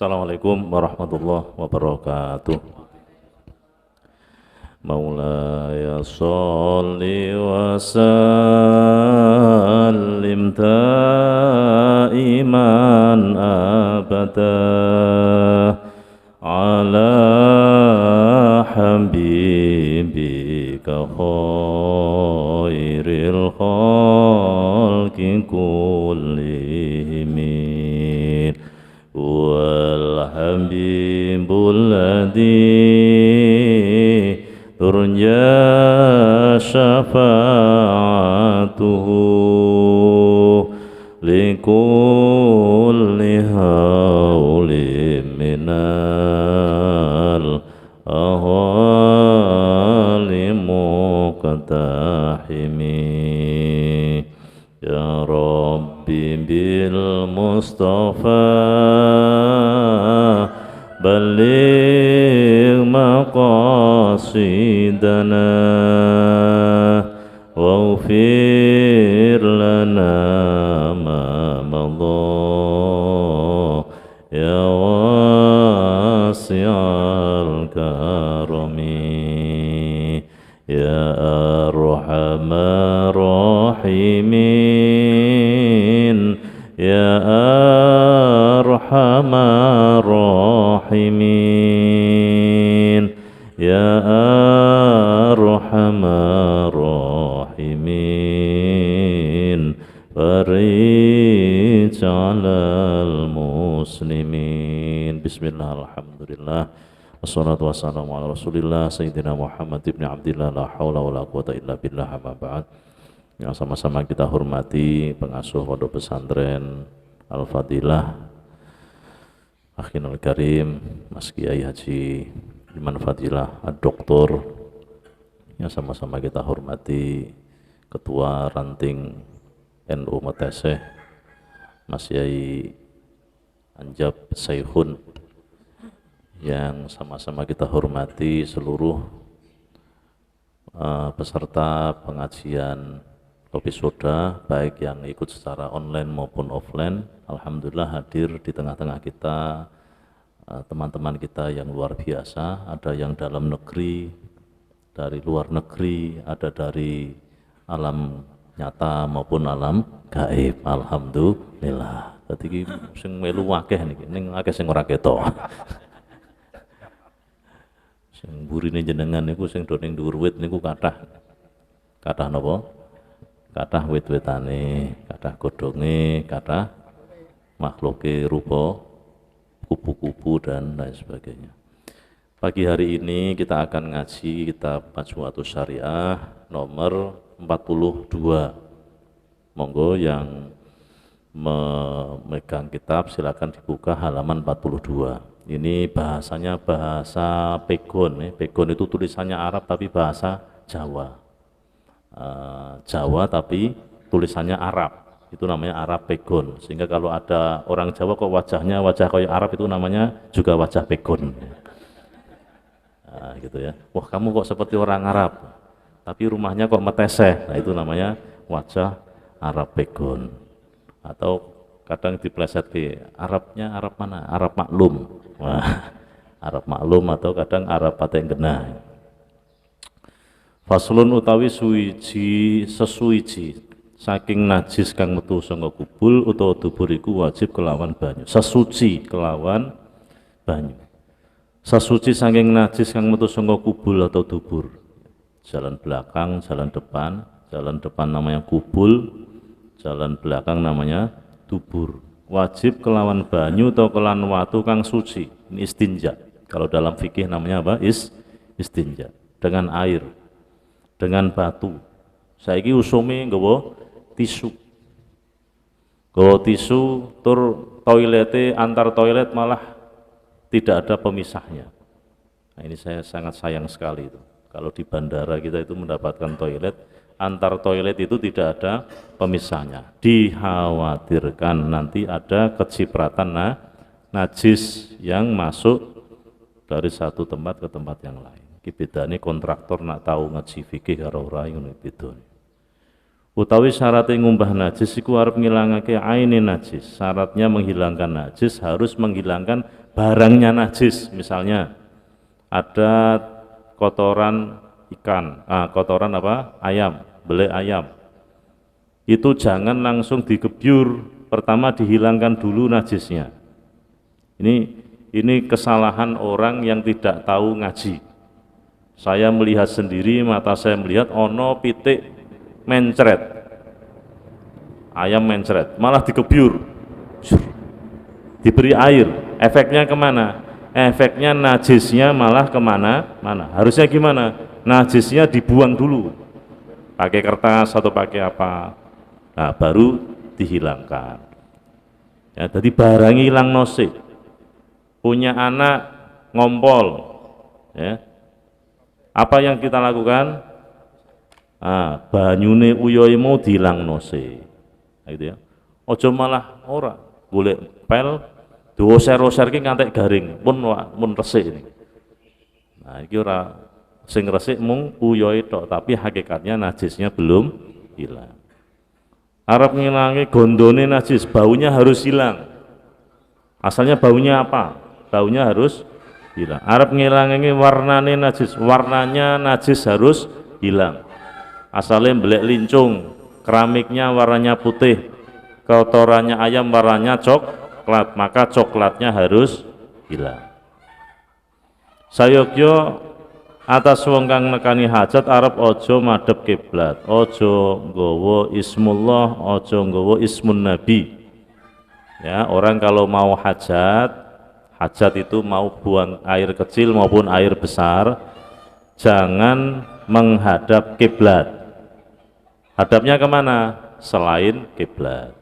Assalamualaikum warahmatullahi wabarakatuh. Maulaya sholli wa sallim daiman abada ala habibika khairil khalqi kullihim wal habibul ladzi turja syafa'atuhu likulli hawli minal ahwali muqtahimi ya Rabbi bil Mustafa baligh maqasidana waghfir lana ma madha ya wasi'al karami ya arhamar rahimin ya arhamar rahimin ya arhamar rahimin farij 'alal muslimin. Bismillah, alhamdulillah, wassalatu wassalamu ala rasulillah sayyidina Muhammad ibn Abdillah, la hawla wa la quwata illa billah, amma ba'd. Yang sama-sama kita hormati pengasuh pondok pesantren Al-Fadilah Akhinul Karim Mas Kiai Haji Iman Fadilah Ad-Doktor, yang sama-sama kita hormati Ketua Ranting NU Meteseh Mas Yai Anjab Saihun, yang sama-sama kita hormati seluruh peserta pengajian Kopi Soda, baik yang ikut secara online maupun offline. Alhamdulillah hadir di tengah-tengah kita teman-teman kita yang luar biasa, ada yang dalam negeri, dari luar negeri, ada dari alam nyata maupun alam gaib. Alhamdulillah. Dadi sing melu akeh niki, ning akeh sing ora ketok. Sing burine jenengan niku sing do ning dhuwur wit niku kathah. Kathah napa? Kathah wit-witane, kathah godhonge, kathah makhluke rupa kupu-kupu dan lain sebagainya. Pagi hari ini kita akan ngaji kitab Majmu'atus Syariah nomor 42. Monggo yang memegang kitab silakan dibuka halaman 42. Ini bahasanya bahasa Pegon. Pegon itu tulisannya Arab tapi bahasa Jawa. Jawa tapi tulisannya Arab, itu namanya Arab Pegon. Sehingga kalau ada orang Jawa kok wajahnya wajah kayak Arab, itu namanya juga wajah Pegon. Gitu ya. Wah, kamu kok seperti orang Arab tapi rumahnya kok Meteseh. Nah, itu namanya wajah Arab Pegon. Atau kadang dipleset ke Arabnya Arab mana? Arab maklum. Wah, Arab maklum atau kadang Arab paten genah. Faslun utawi suwiji sesuwiji saking najis kang metu saka kubul utawa dubur iku wajib kelawan banyu. Sesuci kelawan banyu. Sesuci saking najis kang metu saka kubul atau dubur. Jalan belakang, jalan depan. Jalan depan namanya kubul, jalan belakang namanya dubur. Wajib kelawan banyu atau kelawan watu kang suci. Ini istinja. Kalau dalam fikih namanya apa? Istinja. Dengan air, dengan batu. Saiki usume nggawa tisu. Nggawa tisu tur toilete antar toilet malah tidak ada pemisahnya. Nah, ini saya sangat sayang sekali itu. Kalau di bandara kita itu mendapatkan toilet, antar toilet itu tidak ada pemisahnya. Dikhawatirkan nanti ada kecipratan najis yang masuk dari satu tempat ke tempat yang lain. Iki bedane kontraktor nak tahu ngaji fikih karo ora ngono bedane. Utawi syarat ngumbah najis iku arep ngilangake aine najis. Syaratnya menghilangkan najis harus menghilangkan barangnya najis, misalnya ada kotoran ikan, kotoran apa? Ayam, belek ayam. Itu jangan langsung digebyur, pertama dihilangkan dulu najisnya. Ini kesalahan orang yang tidak tahu ngaji. Saya melihat sendiri, mata saya melihat ono pitik mencret, ayam mencret, malah digebyur, diberi air, efeknya kemana? Efeknya najisnya malah kemana-mana. Harusnya gimana? Najisnya dibuang dulu, pakai kertas atau pakai apa, nah baru dihilangkan. Ya, jadi barang hilang nosik. Punya anak ngompol, ya, apa yang kita lakukan? Banyune uyoimu dihilang nose, gitu ya. Ojo malah ora golek pel doser-doser ki ngantek garing pun resik ini. Nah iki ora, sing resik mung uyoi tok, tapi hakikatnya najisnya belum hilang. Arab ngilangi gondone najis, baunya harus hilang. Asalnya baunya apa? Baunya harus hilang. Arab ngilangi warnane najis, warnanya najis harus hilang. Asalnya belek lincung, keramiknya warnanya putih, kotorannya ayam warnanya coklat, maka coklatnya harus hilang. Sayokyo atas wong kang nekani hajat Arab ojo madhep kiblat, ojo nggawa ismullah, ojo nggawa ismun nabi. Ya, orang kalau mau hajat itu mau buang air kecil maupun air besar, jangan menghadap kiblat. Hadapnya kemana? Selain kiblat.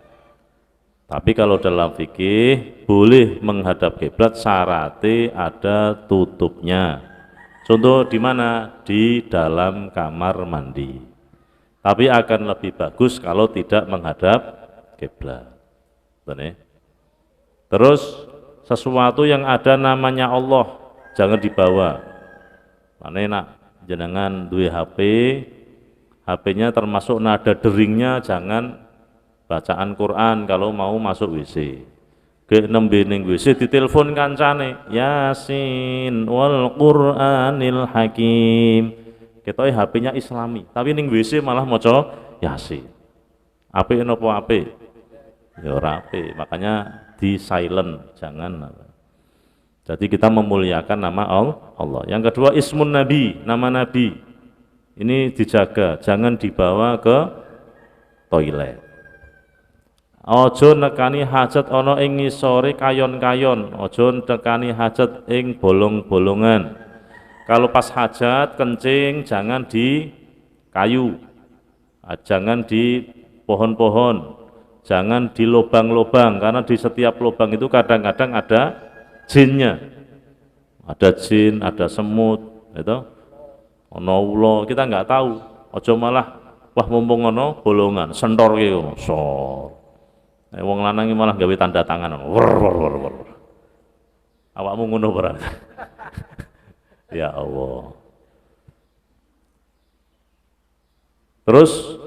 Tapi kalau dalam fikih boleh menghadap kiblat, syaratnya ada tutupnya. Contoh di mana? Di dalam kamar mandi. Tapi akan lebih bagus kalau tidak menghadap kiblat. Terus sesuatu yang ada namanya Allah jangan dibawa. Mana nak jenengan duwe HP-nya termasuk nada deringnya jangan bacaan Quran kalau mau masuk WC. Ke nembe ning WC ditelepon kancane, Yasin wal Qur'anil Hakim. Ketoke HP-nya Islami, tapi ning WC malah maca Yasin. Apik napa apik? Ya ora apik, makanya di silent, jangan. Jadi kita memuliakan nama Allah. Yang kedua ismun nabi, nama nabi. Ini dijaga, jangan dibawa ke toilet. Ojo nekani hajat ana ing ngisore kayon-kayon, ojo nekani hajat ing bolong-bolongan. Kalau pas hajat kencing jangan di kayu, jangan di pohon-pohon, jangan di lubang-lubang, karena di setiap lubang itu kadang-kadang ada jinnya, ada jin, ada semut, itu ono ulo, kita nggak tahu. Ojo malah wah mumpung ono bolongan sentor gitu, sor. Wong lanang malah gawe tanda tangan, wer. Awakmu ngono ora? Ya Allah. Terus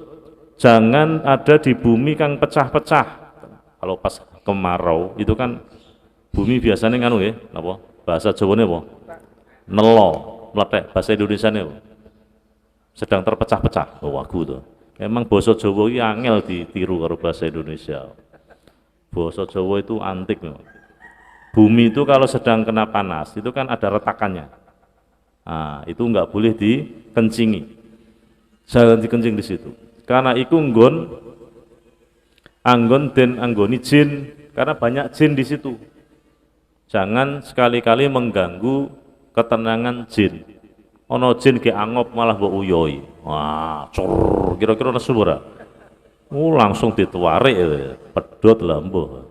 jangan ada di bumi kang pecah-pecah. Kalau pas kemarau itu kan bumi biasanya nganu ya, apa? Bahasa Jawane apa? Nelo, meletek. Bahasa Indonesianya apa? Sedang terpecah-pecah. Oh, wagu tuh. Memang bahasa Jawa ini angel ditiru karo bahasa Indonesia. Bahasa Jawa itu antik memang. Bumi itu kalau sedang kena panas itu kan ada retakannya. Nah, itu enggak boleh dikencingi. Jangan dikencing di situ. Karena iku anggon den anggoni jin, karena banyak jin di situ. Jangan sekali-kali mengganggu ketenangan jin. Ono jin ke angop malah mbok uyoi. Wah, cur, kira-kira nesu ora? Langsung dituarik pedhot lah mbuh.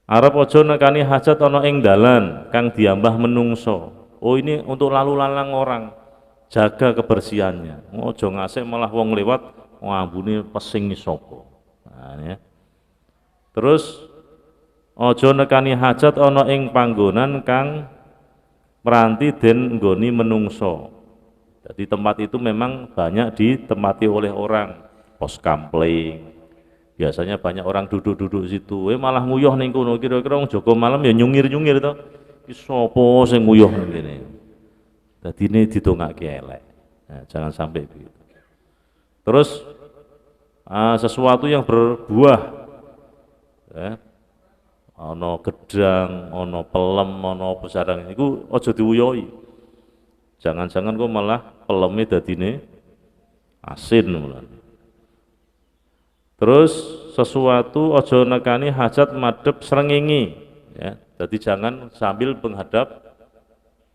Arep aja nekani hajat ana ing dalan kang diambah menungso. Oh, ini untuk lalu lalang orang. Jaga kebersihannya. Ojo ngasih malah wong lewat ngambune pesing sapa. Nah, ya. Terus ojo nekani hajat ana ing panggonan kang meranti den nggoni menungso. Jadi tempat itu memang banyak ditempati oleh orang, pos kampling, Biasanya banyak orang duduk-duduk situ, malah nguyuh ning kono, kira-kira wong jaga malam ya nyungir-nyungir to. Iki sapa sing nguyuh ngene. Dadine didongake elek. Nah, jangan sampai begitu. Terus sesuatu yang berbuah, ya, ono gedang, ono pelem, ono apa sarang iku aja diwuyohi. Jangan-jangan kok malah peleme dadine asin mulan. Terus sesuatu aja nekani hajat madhep srengenge, ya. Jadi jangan sambil menghadap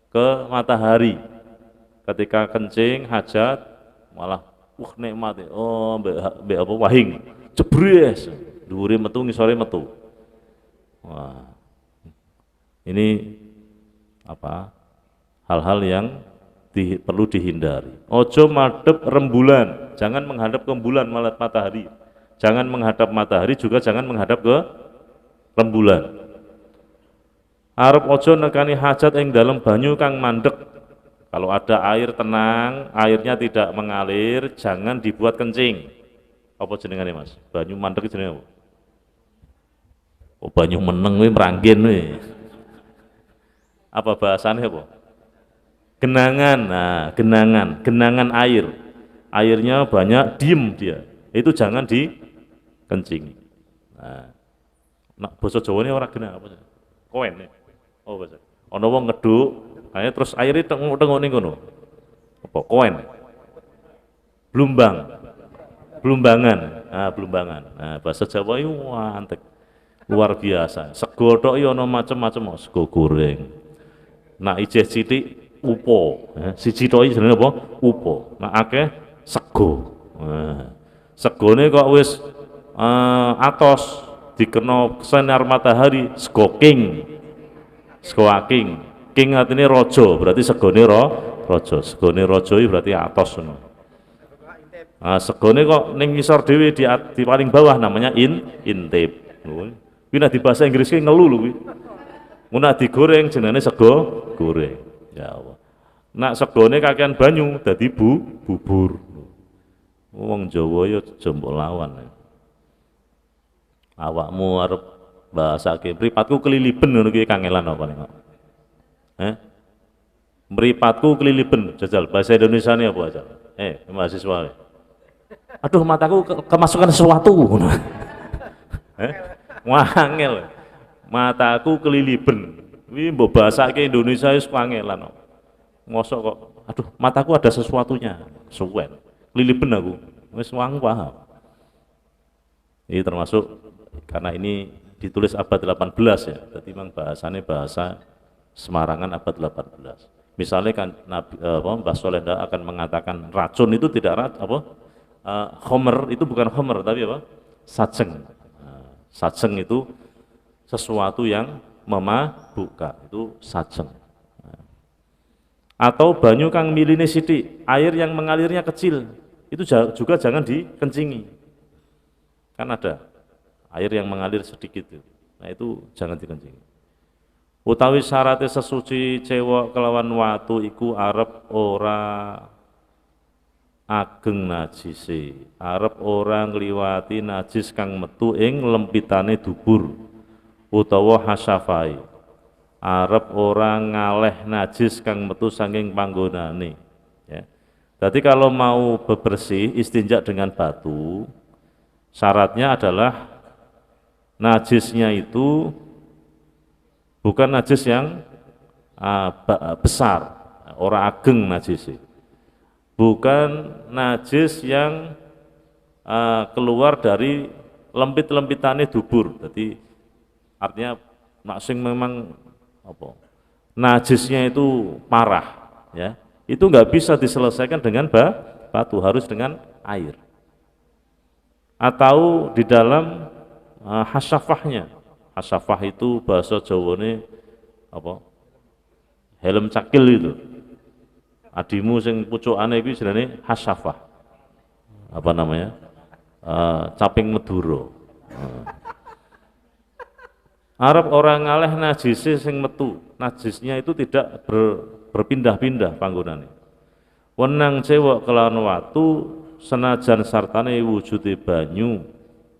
ke matahari. Ketika kencing hajat malah nikmat. Oh, mbek apa wahing. Jebres. Dhuwure metu ngisore metu. Wah. Ini apa? Hal-hal yang perlu dihindari. Ojo madhep rembulan, jangan menghadap ke bulan malah matahari. Jangan menghadap matahari, juga jangan menghadap ke rembulan. Arep ojo nekani hajat ing dalam banyu kang mandek. Kalau ada air tenang, airnya tidak mengalir, jangan dibuat kencing. Apa jenengane Mas? Banyu mandek jenenge apa? Oh, banyu meneng kuwi meranggen kuwi. Apa bahasane apa? Genangan. Nah, genangan air. Airnya banyak, diem dia. Itu jangan dikencing. Nah, basa Jawane ora genang apa? Koen. Oh, basa. Ana wong ngeduk, ae terus airnya tengok-tengok ning kono. Apa? Koen. Blumbangan. Nah, blumbangan. Nah, bahasa Jawa itu antek. Luar biasa. Sego tok ya ana macam-macam, sego goreng. Nak ijeh sithik upo, siji tok jenenge apa? Upo. Nak akeh sego. Nah, segone kok wis atos dikena sinar matahari, sego king. Sego aking. King artine raja, berarti segone raja. Segone raja iki berarti atos ngono. Segone kok ning ngisor dhewe di paling bawah namanya intip. Kuwi nek di bahasa Inggris ki ngelu lho kuwi. Mun digoreng jenenge sego goreng. Ya Allah. Nak segone kakean banyu dadi bubur. Wong Jawa ya jembok lawan. Awakmu arep bahasake mripatku keliliben ngono kuwi kangelan apa nek. Mripatku keliliben, jajal bahasa Indonesia ini apa aja? Mahasiswa. Aduh, mataku kemasukan sesuatu. Wangel. Mataku keliliben. Kuwi mbok bahasake Indonesia wis kangelan. Mosok kok, aduh, mataku ada sesuatunya. Suwen. Keliliben aku. Wis wang paham. Ini termasuk karena ini ditulis abad 18 ya. Jadi memang bahasanya bahasa Semarangan abad 18. Misalnya kan Mbah Solenda akan mengatakan racun itu tidak khomer itu bukan khomer tapi apa? Sajeng. Sajeng itu sesuatu yang memabukkan, itu sajeng. Atau banyu kang miline sithik, air yang mengalirnya kecil, itu juga jangan dikencingi. Kan ada air yang mengalir sedikit itu. Nah itu jangan dikencingi. Utawi syaratnya sesuci cewek kelawan watu iku arep ora ageng najise, arep ora ngliwati najis kang metu ing lempitane dubur utawa hasafai, arep ora ngaleh najis kang metu saking panggonane, ya. Jadi kalau mau bebersih istinja dengan batu, syaratnya adalah najisnya itu bukan najis yang besar, ora ageng najis. Bukan najis yang keluar dari lempit-lempitane dubur. Jadi artinya sing memang apa? Najisnya itu parah, ya. Itu nggak bisa diselesaikan dengan batu, harus dengan air. Atau di dalam hasafahnya. Hasafah itu bahasa Jawane apa? Helm cakil itu. Adimu sing pucukane iki jenenge hasafah. Apa namanya? Caping Madura. Arab orang ngaleh najise sing metu. Najisnya itu tidak berpindah-pindah panggonane. Wenang cewek kelawan watu senajan sartane wujude banyu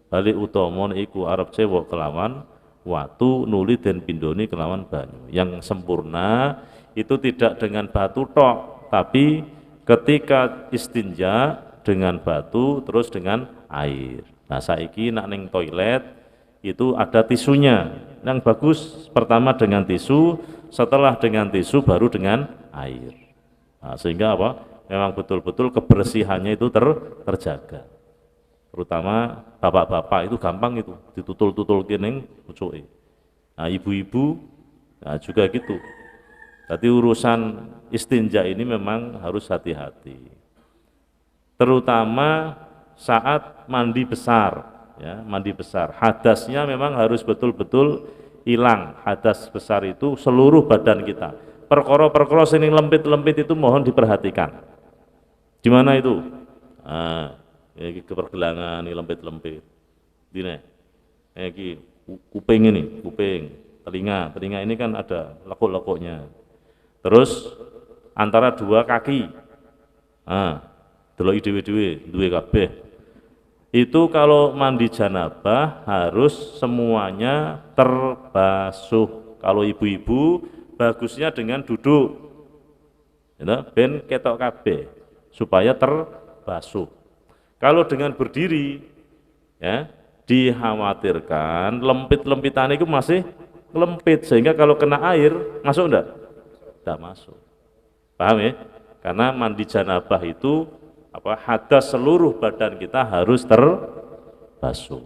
balik utama iku arep cewek kelawan watu nuli dan pindoni kelawan banyu. Yang sempurna itu tidak dengan batu tok, tapi ketika istinja dengan batu terus dengan air. Nah saiki nak ning toilet itu ada tisunya. Yang bagus pertama dengan tisu, setelah dengan tisu baru dengan air. Nah, sehingga apa? Memang betul-betul kebersihannya itu terjaga. Terutama bapak-bapak itu gampang itu ditutul-tutul kening pucuke. Nah, ibu-ibu nah juga gitu. Jadi urusan istinja ini memang harus hati-hati. Terutama saat mandi besar. Ya, mandi besar, hadasnya memang harus betul-betul hilang. Hadas besar itu seluruh badan kita. Perkara-perkara sing lempit-lempit itu mohon diperhatikan. Gimana itu? Nah, ini kepergelangan, ini lempit-lempit. Ini, kuping ini, kuping, telinga ini kan ada lekuk-lekuknya. Terus antara dua kaki, delok dhewe-dhewe, duwe kabeh. Itu kalau mandi janabah harus semuanya terbasuh. Kalau ibu-ibu bagusnya dengan duduk, ben ketok kabeh supaya terbasuh. Kalau dengan berdiri, ya dikhawatirkan lempit-lempitan itu masih lempit sehingga kalau kena air masuk enggak? Enggak masuk. Paham ya? Karena mandi janabah itu hadas seluruh badan kita harus terbasuh.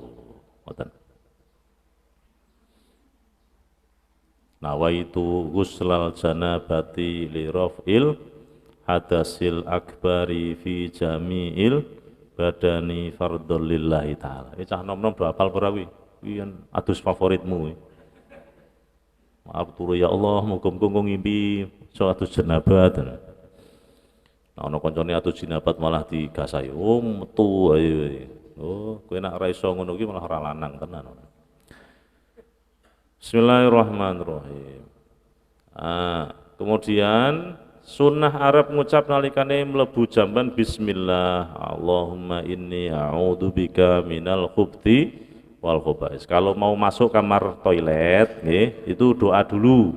Nawaitu ghuslal janabati li raf'il hadasil akbari fi jami'il badani fardhul lillahi ta'ala. Ini cah nom-nom do hafal ora kuwi? Kuwi adus favoritmu. Maaf turu ya Allah, muga-muga ngimpi so adus janabah. Nah, ono koncone atus jinabat malah digasai. Oh, metu ae. Oh, kowe nek ora iso ngono ki malah ora lanang tenan. Bismillahirrahmanirrahim. Kemudian sunnah Arab ngucap nalikane mlebu jamban bismillah. Allahumma inni a'udzubika minal khubthi wal khaba'is. Kalau mau masuk kamar toilet nggih, itu doa dulu.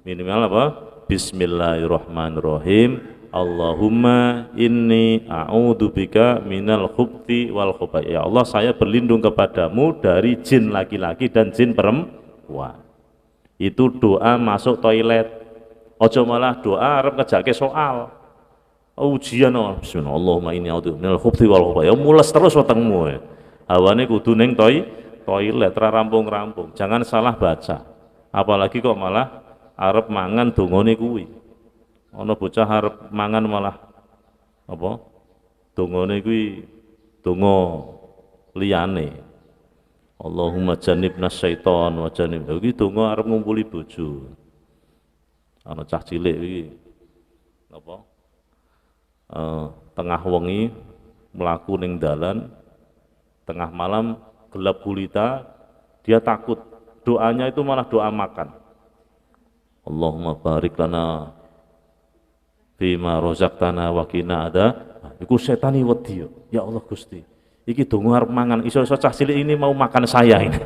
Minimal apa? Bismillahirrahmanirrahim. Allahumma inni a'udzubika minal khubthi wal khaba'is. Ya Allah, saya berlindung kepadamu dari jin laki-laki dan jin perempuan. Itu doa masuk toilet. Ojo malah doa arep ngejake soal. Ujian bismillah Allahumma inni a'udzubika minal khubthi wal khaba'is. Ya mules terus wetengmu. Hawane kudu ning toilet ra rampung-rampung. Jangan salah baca. Apalagi kok malah arep mangan dongane kuwi. Ana bocah arep mangan malah apa? Dongane kuwi donga liyane. Allahumma jannibna syaiton wa jannib. Iki donga arep ngumpuli bojo. Ana cah cilik iki apa? Tengah wengi mlaku ning dalan, tengah malam gelap gulita, dia takut. Doanya itu malah doa makan. Allahumma barik lana bima rozaqtana wa qina ada. Iku setani wedi ya Allah Gusti. Iki donga arep mangan, iso-iso cah cilik ini mau makan saya ini.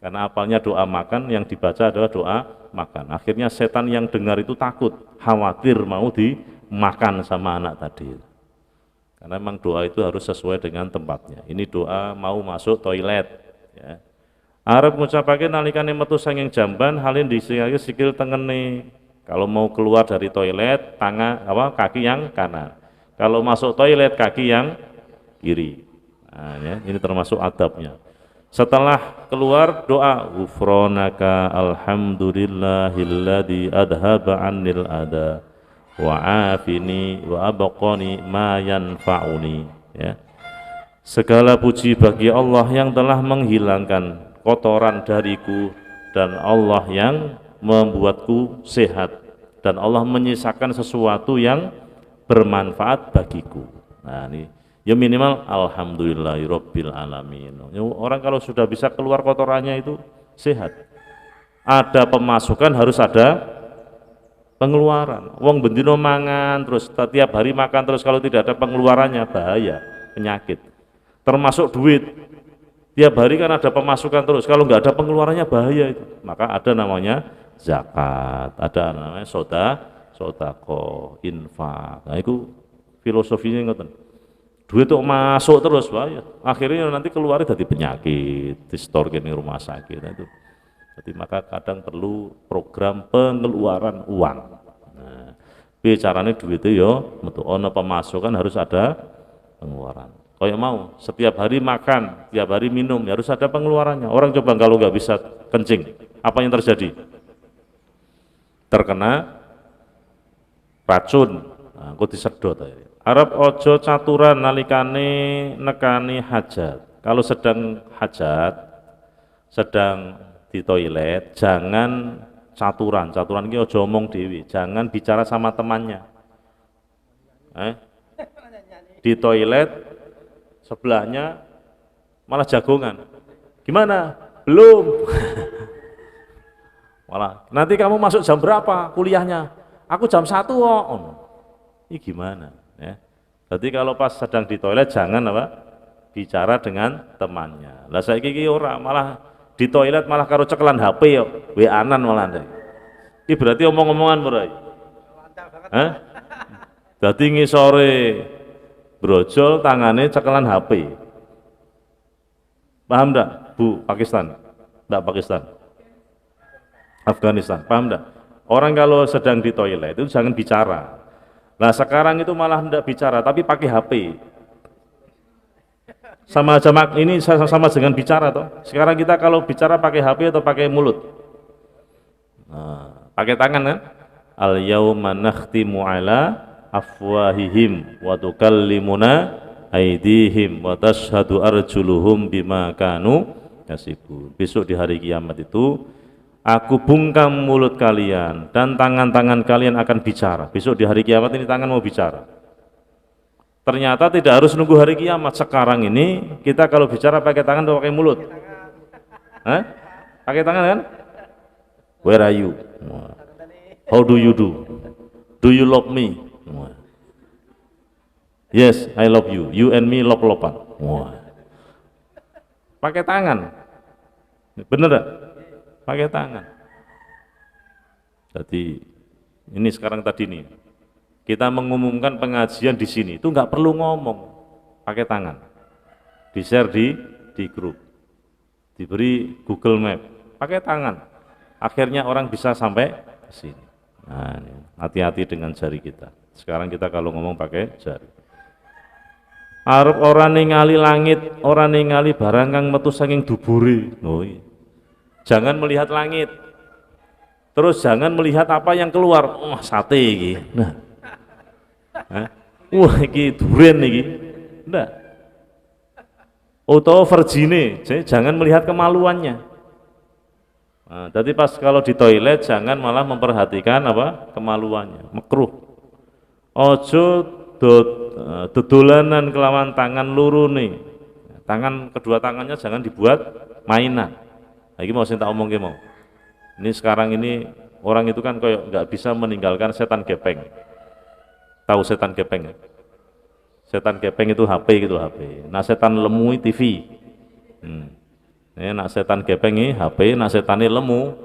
Karena apalnya doa makan yang dibaca adalah doa makan. Akhirnya setan yang dengar itu takut, khawatir mau dimakan sama anak tadi. Karena memang doa itu harus sesuai dengan tempatnya. Ini doa mau masuk toilet ya. Arep ngucapake nalikane metu sanging jamban halin disingake sikil tengene. Kalau mau keluar dari toilet, kaki yang kanan. Kalau masuk toilet, kaki yang kiri. Nah, ya, ini termasuk adabnya. Setelah keluar, doa ghufranaka alhamdulillahilladzi adhaba 'annil ada wa afini wa abqani ma yanfa'uni. Ya. Segala puji bagi Allah yang telah menghilangkan kotoran dariku dan Allah yang membuatku sehat dan Allah menyisakan sesuatu yang bermanfaat bagiku. Nah ini ya minimal alhamdulillahirabbil alamin. Orang kalau sudah bisa keluar kotorannya itu sehat. Ada pemasukan harus ada pengeluaran. Wong bendino mangan terus setiap hari makan terus kalau tidak ada pengeluarannya bahaya, penyakit. Termasuk duit. Tiap hari kan ada pemasukan terus, kalau nggak ada pengeluarannya bahaya itu. Maka ada namanya zakat, ada namanya sodako, infak. Nah itu filosofinya ngoten. Duit tuh masuk terus, bahaya. Akhirnya nanti keluar dari penyakit, distorke ning rumah sakit. Nah, itu. Jadi maka kadang perlu program pengeluaran uang. Nah, bicaranya duit itu yo, metu ono pemasukan harus ada pengeluaran. Kayak mau setiap hari makan, tiap hari minum, ya harus ada pengeluarannya. Orang coba kalau nggak bisa kencing, apa yang terjadi? Terkena racun. Nah, aku disedot. Arab ojo caturan nalikane nekani hajat. Kalau sedang hajat, sedang di toilet, jangan caturan. Caturan ini ojo omong dewi, jangan bicara sama temannya. Di toilet sebelahnya malah jagongan. Gimana? Belum. Malah nanti kamu masuk jam berapa kuliahnya? Aku jam 1 kok. Oh. Ini gimana? Ya. Jadi kalau pas sedang di toilet jangan apa? Bicara dengan temannya. Lah saiki iki ora, malah di toilet malah karo cekelan HP yo, WA-an malah. Iki berarti omong-omongan ora? Hah? Dadi ngisore brojol tangannya cekelan HP. Paham enggak, Bu? Pakistan? Enggak Pakistan. Afghanistan. Paham enggak? Orang kalau sedang di toilet itu jangan bicara. Nah sekarang itu malah enggak bicara tapi pakai HP. Sama jamak ini sama dengan bicara toh. Sekarang kita kalau bicara pakai HP atau pakai mulut? Nah, pakai tangan kan? Al yauma nakhtimu ala afwahihim wa tukallimuna aydihim wa tashhadu arjuluhum bima kanu yasibun. Besok di hari kiamat itu aku bungkam mulut kalian dan tangan-tangan kalian akan bicara. Besok di hari kiamat ini tangan mau bicara. Ternyata tidak harus nunggu hari kiamat. Sekarang ini kita kalau bicara pakai tangan atau pakai mulut? Hah? Pakai tangan kan? Where are you? How do you do? Do you love me? Yes, I love you. You and me lop-lopan. Pakai tangan. Bener gak? Pakai tangan. Jadi ini sekarang tadi nih kita mengumumkan pengajian di sini itu nggak perlu ngomong, pakai tangan, di share di grup, diberi Google Map, pakai tangan. Akhirnya orang bisa sampai ke sini. Nah, hati-hati dengan jari kita. Sekarang kita kalau ngomong pakai jari. Arep ora ningali langit, ora ningali barang kang metu saking dubure. Oh iya. Jangan melihat langit. Terus jangan melihat apa yang keluar. Wah, sate iki. Nah. Wah, iki duren iki. Ndak. Atau vergine, jangan melihat kemaluannya. Nah, jadi pas kalau di toilet jangan malah memperhatikan apa kemaluannya, makruh. Ojo dodolanan kelawan tangan luru nih, tangan kedua tangannya jangan dibuat mainan. Lagi mau saya tak omong mau. Ini sekarang ini orang itu kan kayak nggak bisa meninggalkan setan gepeng. Tahu setan gepeng? Setan gepeng itu HP gitu HP. Nah setan lemu TV. Nak setan gepeng ini HP, nak setannya lemu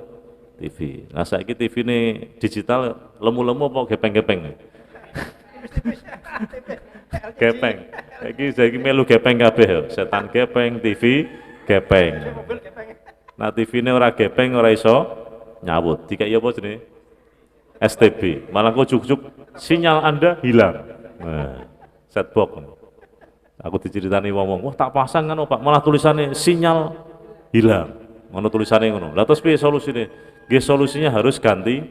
TV. Nah saiki TV ini digital lemu-lemu apa gepeng-gepeng? Gepeng. Saiki melu gepeng kabeh. Setan gepeng, TV gepeng. Nah TV ini ora gepeng ora iso nyawut. Dikai apa jenenge? STB. Malah kok juk-juk sinyal Anda hilang. Nah, setbox. Aku diceritani ngomong, wah tak pasang kan Pak, malah tulisannya sinyal hilang. Ngono tulisannya ngono. Lah terus piye solusine? Nggih solusinya harus ganti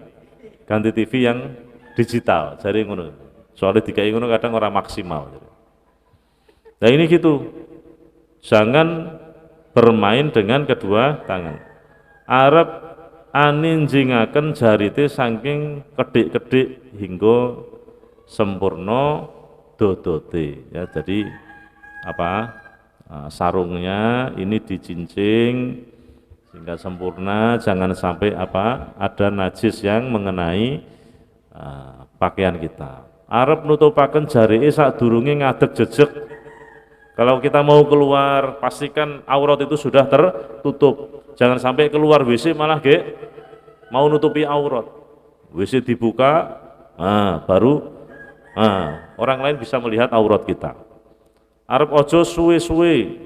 TV yang digital. Jadi ngono. Soalnya dikai ngono kadang orang maksimal. Nah ini gitu. Jangan bermain dengan kedua tangan. Arab aninjingaken jarite saking kedik-kedik hingga sempurna dodote. Ya, jadi apa? Sarungnya ini dicincing sehingga sempurna, jangan sampai apa ada najis yang mengenai pakaian kita. Arep nutupaken jarike sadurunge ngadeg jejeg Kalau kita mau keluar, pastikan aurat itu sudah tertutup. Jangan sampai keluar WC malah mau nutupi aurat. WC dibuka, baru orang lain bisa melihat aurat kita. Arep ojo suwe-suwe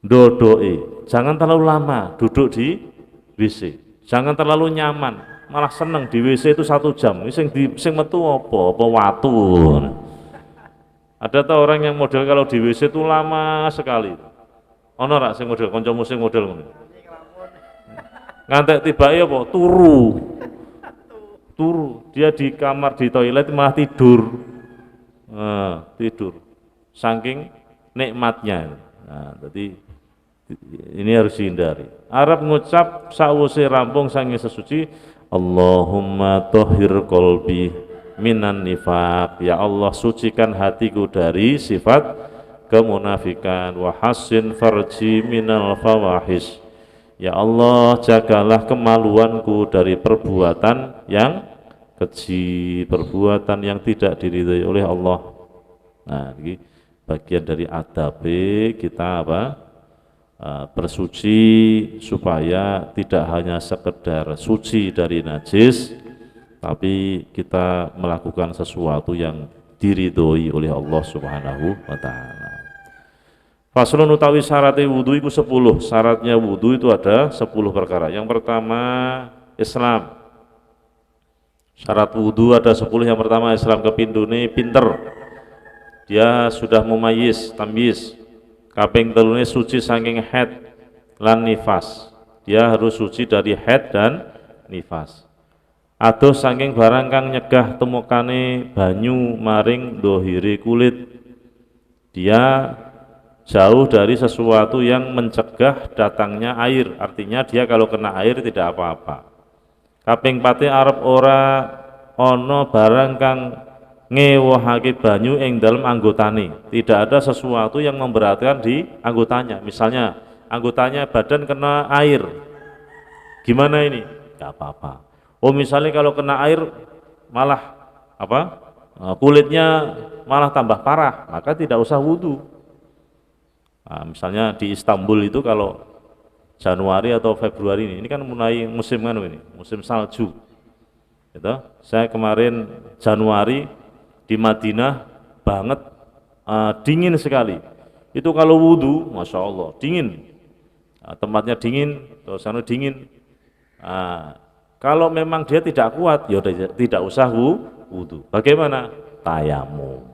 dodoe. Jangan terlalu lama duduk di WC. Jangan terlalu nyaman, malah seneng di WC itu 1 jam. Sing metu apa watu. Ada tuh orang yang model kalau di WC itu lama sekali. Ono rak sing model kancamu sing model ngono. Ngantek tibake apa? Turu. Dia di kamar di toilet malah tidur. Tidur. Saking nikmatnya. Nah, jadi ini harus dihindari. Arab ngucap sawise rampung sange sesuci, Allahumma tahhir qalbi minan nifaq, ya Allah sucikan hatiku dari sifat kemunafikan, wa hassin farji minal fawahis, ya Allah jagalah kemaluanku dari perbuatan yang keji, perbuatan yang tidak diridhai oleh Allah. Nah, ini bagian dari adab kita bersuci supaya tidak hanya sekedar suci dari najis, tapi kita melakukan sesuatu yang diridhoi oleh Allah Subhanahu wa taala. Faslun utawi syaratnya wudu itu 10. Syaratnya wudu itu ada 10 perkara. Yang pertama Islam. Syarat wudu ada 10. Yang pertama Islam kepindune pinter. Dia sudah mumayyiz, tamyiz. Kaping telune suci saking haid lan nifas. Dia harus suci dari haid dan nifas. Adoh saking barang kang nyegah temukane banyu maring dohiri kulit. Dia jauh dari sesuatu yang mencegah datangnya air. Artinya dia kalau kena air tidak apa-apa. Kaping pate arep ora ana barang kang ngewohake banyu ing dalam anggotane. Tidak ada sesuatu yang memberatkan di anggotanya. Misalnya anggotanya badan kena air. Gimana ini? Gak apa-apa. Oh misalnya kalau kena air malah kulitnya malah tambah parah, maka tidak usah wudhu. Nah, misalnya di Istanbul itu kalau Januari atau Februari ini kan mulai musim ini, musim salju. Gitu. Saya kemarin Januari di Madinah banget, dingin sekali. Itu kalau wudhu, masya Allah dingin. Tempatnya dingin, terus sana dingin. Kalau memang dia tidak kuat, ya tidak usah wudhu. Bagaimana? Tayamum.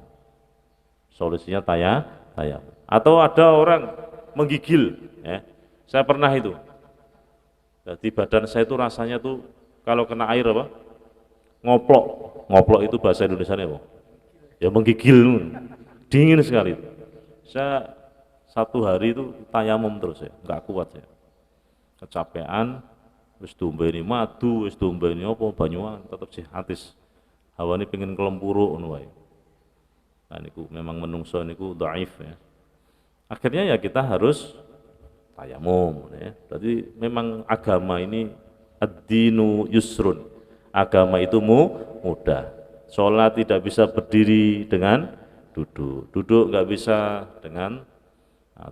Solusinya tayamum. Atau ada orang menggigil, ya. Saya pernah itu. Jadi badan saya itu rasanya tuh kalau kena air ngoplok. Ngoplok itu bahasa Indonesianya apa? Ya menggigil, dingin sekali. Saya 1 hari itu tayamum terus ya, nggak kuat ya. Kecapean. Wis dombeni madu, wis dombeni apa banyuan tetep sih atis. Hawane pengen kelempuruk ngono wae. Nah niku memang menungso niku dhaif ya. Akhirnya ya kita harus tayamum ya. Jadi memang agama ini ad-dinu yusrun. Agama itu mudah. Sholat tidak bisa berdiri dengan duduk. Duduk nggak bisa dengan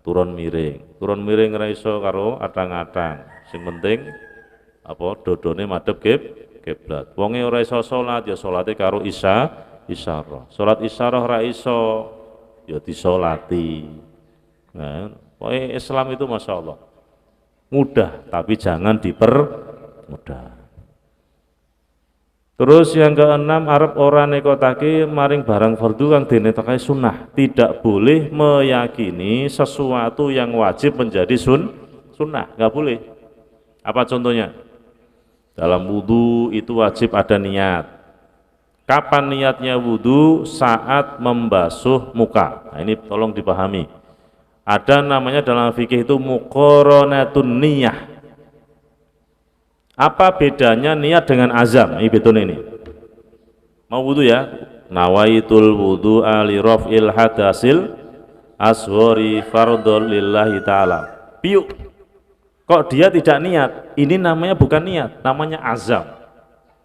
turun miring. Turun miring ra iso karo adang-adang. Sing penting dodone madhep kiblat. Wonge ora iso salat ya salate karo isyarah. Salat isyarah ora iso ya disolati. Nah, pokoknya Islam itu masya Allah mudah, tapi jangan dipermudah. Terus yang keenam arep ora nekotake maring barang fardu kang dinetake sunnah. Tidak boleh meyakini sesuatu yang wajib menjadi sunnah, nggak boleh. Apa contohnya? Dalam wudhu itu wajib ada niat. Kapan niatnya wudhu? Saat membasuh muka. Nah, ini tolong dipahami. Ada namanya dalam fikih itu muqaranatun niyah. Apa bedanya niat dengan azam? Ini betul ini. Mau wudhu ya? Nawaitul wudhu li raf'il hadasil asghari fardhon lillahi ta'ala. Piuk. Kok dia tidak niat? Ini namanya bukan niat, namanya azam.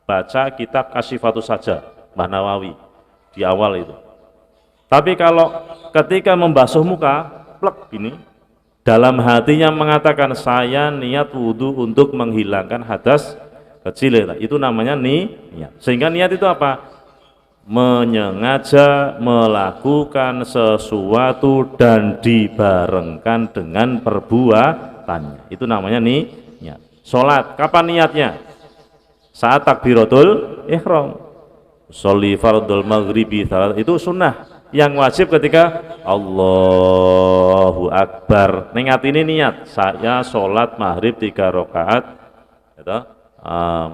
Baca kitab Kasyifatus Saja, Mbah Nawawi di awal itu. Tapi kalau ketika membasuh muka, plek gini, dalam hatinya mengatakan saya niat wudhu untuk menghilangkan hadas kecil, itu namanya niat. Sehingga niat itu apa? Menyengaja melakukan sesuatu dan dibarengkan dengan perbuatannya, itu namanya niat. Sholat, kapan niatnya? Saat takbiratul ihram. Sholli fardul maghribi, itu sunnah. Yang wajib ketika Allahu Akbar, niat ini niat saya sholat maghrib 3 rakaat itu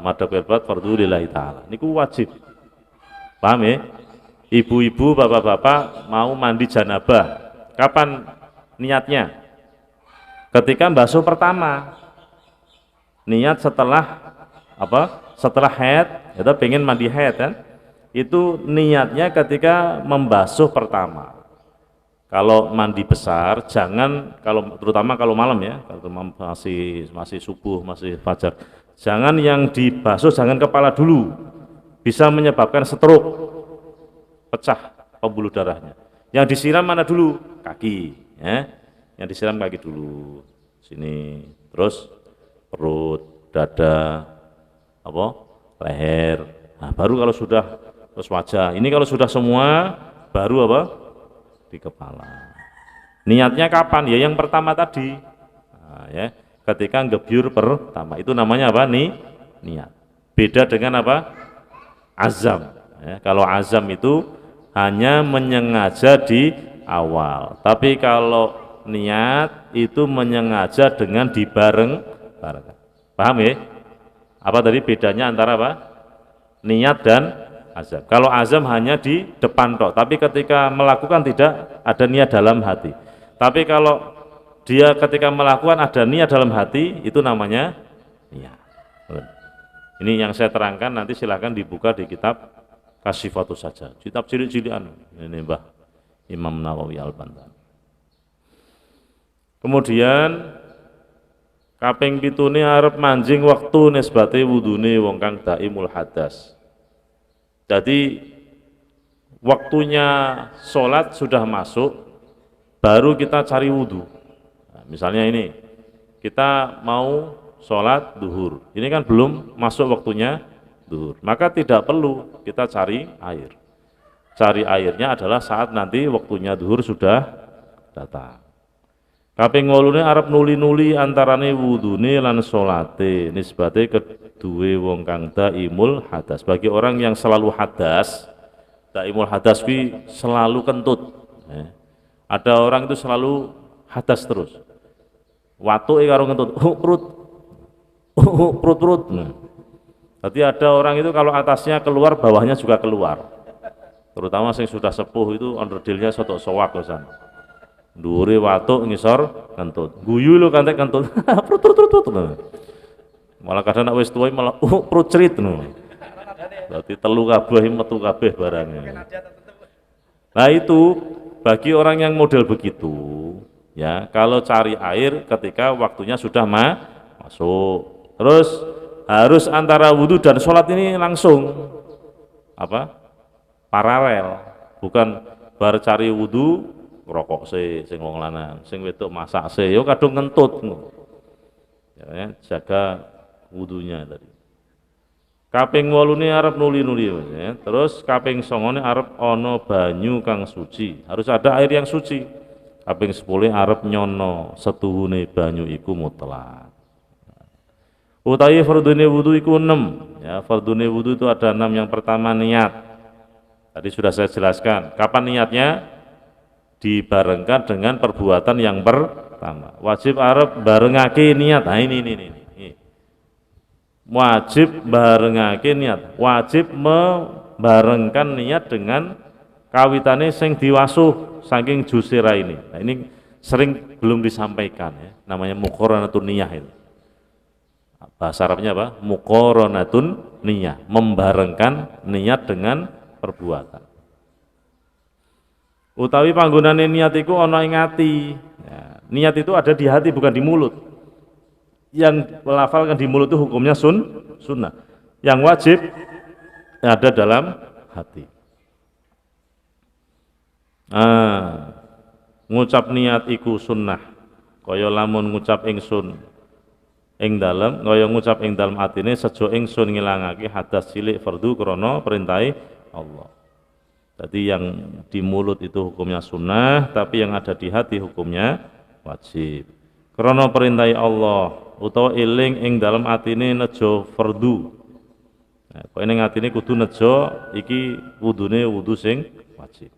madhab qiblat fardhu lillahi ta'ala, niku wajib. Paham ya? Ibu-ibu, bapak-bapak mau mandi janabah, kapan niatnya? Ketika basuh pertama. Niat setelah apa? Setelah haid, itu pengen mandi haid kan? Itu niatnya ketika membasuh pertama. Kalau mandi besar jangan, kalau terutama kalau malam ya, kalau masih subuh, masih fajar, jangan yang dibasuh, jangan kepala dulu, bisa menyebabkan stroke, pecah pembuluh darahnya. Yang disiram mana dulu? Kaki ya. Yang disiram kaki dulu, sini, terus perut, dada, apa, leher. Nah, baru kalau sudah, terus wajah. Ini kalau sudah semua, baru apa? Di kepala. Niatnya kapan? Ya yang pertama tadi. Nah, ya, ketika ngebyur pertama, itu namanya apa? Niat. Beda dengan apa? Azam. Ya, kalau azam itu hanya menyengaja di awal. Tapi kalau niat itu menyengaja dengan dibareng-bareng. Paham ya? Apa tadi bedanya antara apa? Niat dan azam. Kalau azam hanya di depan toh, tapi ketika melakukan tidak ada niat dalam hati. Tapi kalau dia ketika melakukan ada niat dalam hati, itu namanya niat. Ini yang saya terangkan, nanti silahkan dibuka di kitab Kasyifatus Saja, kitab cilik-cilikan ini Mbah Imam Nawawi Al-Bantan. Kemudian kaping pitune arep manjing waktu nisbate wudune wong kang daimul hadas. Jadi waktunya sholat sudah masuk, baru kita cari wudhu. Nah, misalnya ini, kita mau sholat duhur, ini kan belum masuk waktunya duhur, maka tidak perlu kita cari air. Cari airnya adalah saat nanti waktunya duhur sudah datang. Kaping 8 arep nuli-nuli antarane wudune lan salate nisbate keduwe wong kang daimul hadas. Bagi orang yang selalu hadas, daimul hadas kuwi selalu kentut. Ada orang itu selalu hadas terus. Watuke karo kentut, perut. Perut. Jadi ada orang itu kalau atasnya keluar, bawahnya juga keluar. Terutama yang sudah sepuh itu onderdilnya sotok sowak losan. Dhuwure watuk ngisor kentut. Guyu lho kantek kentut. Prut. Malah kadang nek wis tuwa malah perut cerit ngono. Berarti telu kabeh metu kabeh barangnya. Nah itu bagi orang yang model begitu ya, kalau cari air ketika waktunya sudah masuk. Terus harus antara wudhu dan sholat ini langsung apa? Paralel. Bukan bar cari wudhu rokok sing wong lanang, sing wedok masak yo kadung ngentut. Ya, jaga wudunya tadi. Kaping 8 arep nuli-nuli ya. Terus kaping 9 arep ana banyu kang suci. Harus ada air yang suci. Kaping 10 arep nyono setuhune banyu iku mutlak. Utawi fardune wudu iku 6. Ya, fardune wudu itu ada 6. Yang pertama niat. Tadi sudah saya jelaskan. Kapan niatnya? Dibarengkan dengan perbuatan yang pertama. Wajib arep barengake niat. Nah ini. Wajib barengake niat. Wajib membarengkan niat dengan kawitane sing diwasuh saking jusira ini. Nah ini sering belum disampaikan ya. Namanya muqaranatun niyah itu. Bahasa Arabnya apa? Muqaranatun niyah, membarengkan niat dengan perbuatan. Utawi panggonane niat iku ana ing ati. Ya, niat itu ada di hati bukan di mulut. Yang melafalkan di mulut itu hukumnya sunnah. Yang wajib ada dalam hati. Ngucap niat iku sunnah, kaya lamun ngucap ingsun ing dalem, kaya ngucap ing dalem atine sejo ingsun ngilangake hadas cilik fardu krana perintahe Allah. Jadi yang di mulut itu hukumnya sunnah, tapi yang ada di hati hukumnya wajib. Krana perintahe Allah utawa eling ing dalem atine nejo fardu. Nah, kok ning atine kudu nejo iki wudune wudu sing wajib.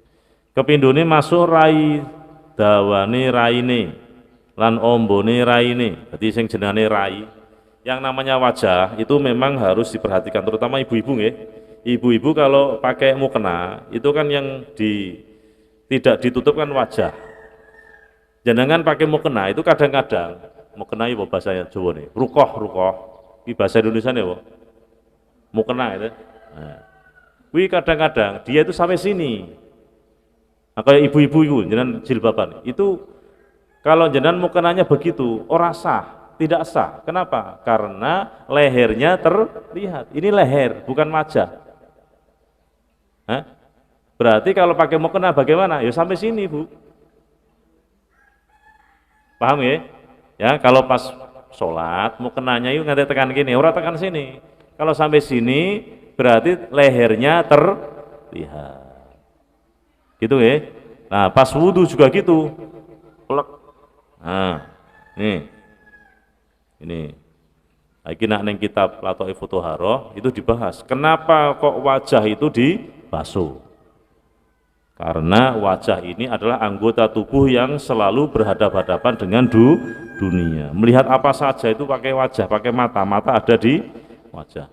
Kepindhone masuk rai dawane raine lan ombone raine. Jadi sing jenenge rai, yang namanya wajah itu memang harus diperhatikan, terutama ibu-ibu nggih. Ibu-ibu kalau pakai mukena itu kan yang tidak ditutup kan wajah. Jenengan pakai mukena itu kadang-kadang mukena itu bahasa Jawa nih, rukoh. Ini bahasa Indonesia nih, mukena itu. Nah, wih kadang-kadang dia itu sampai sini. Nah, kayak ibu-ibu itu jenengan jilbaban itu kalau jenengan mukenanya begitu, ora sah, tidak sah. Kenapa? Karena lehernya terlihat. Ini leher, bukan wajah. Hah? Berarti kalau pakai mukena bagaimana? Ya sampai sini, Bu. Paham ya? Ya, kalau pas sholat mukenanya yuk nganti tekan gini, ora tekan sini. Kalau sampai sini berarti lehernya terlihat. Gitu ya? Nah, pas wudhu juga gitu. Plek. Nah, nih. Ini. Lagi nak neng kitab Lataif Futuharoh itu dibahas. Kenapa kok wajah itu dibasuh? Karena wajah ini adalah anggota tubuh yang selalu berhadapan-hadapan dengan dunia. Melihat apa saja itu pakai wajah, pakai mata. Mata ada di wajah.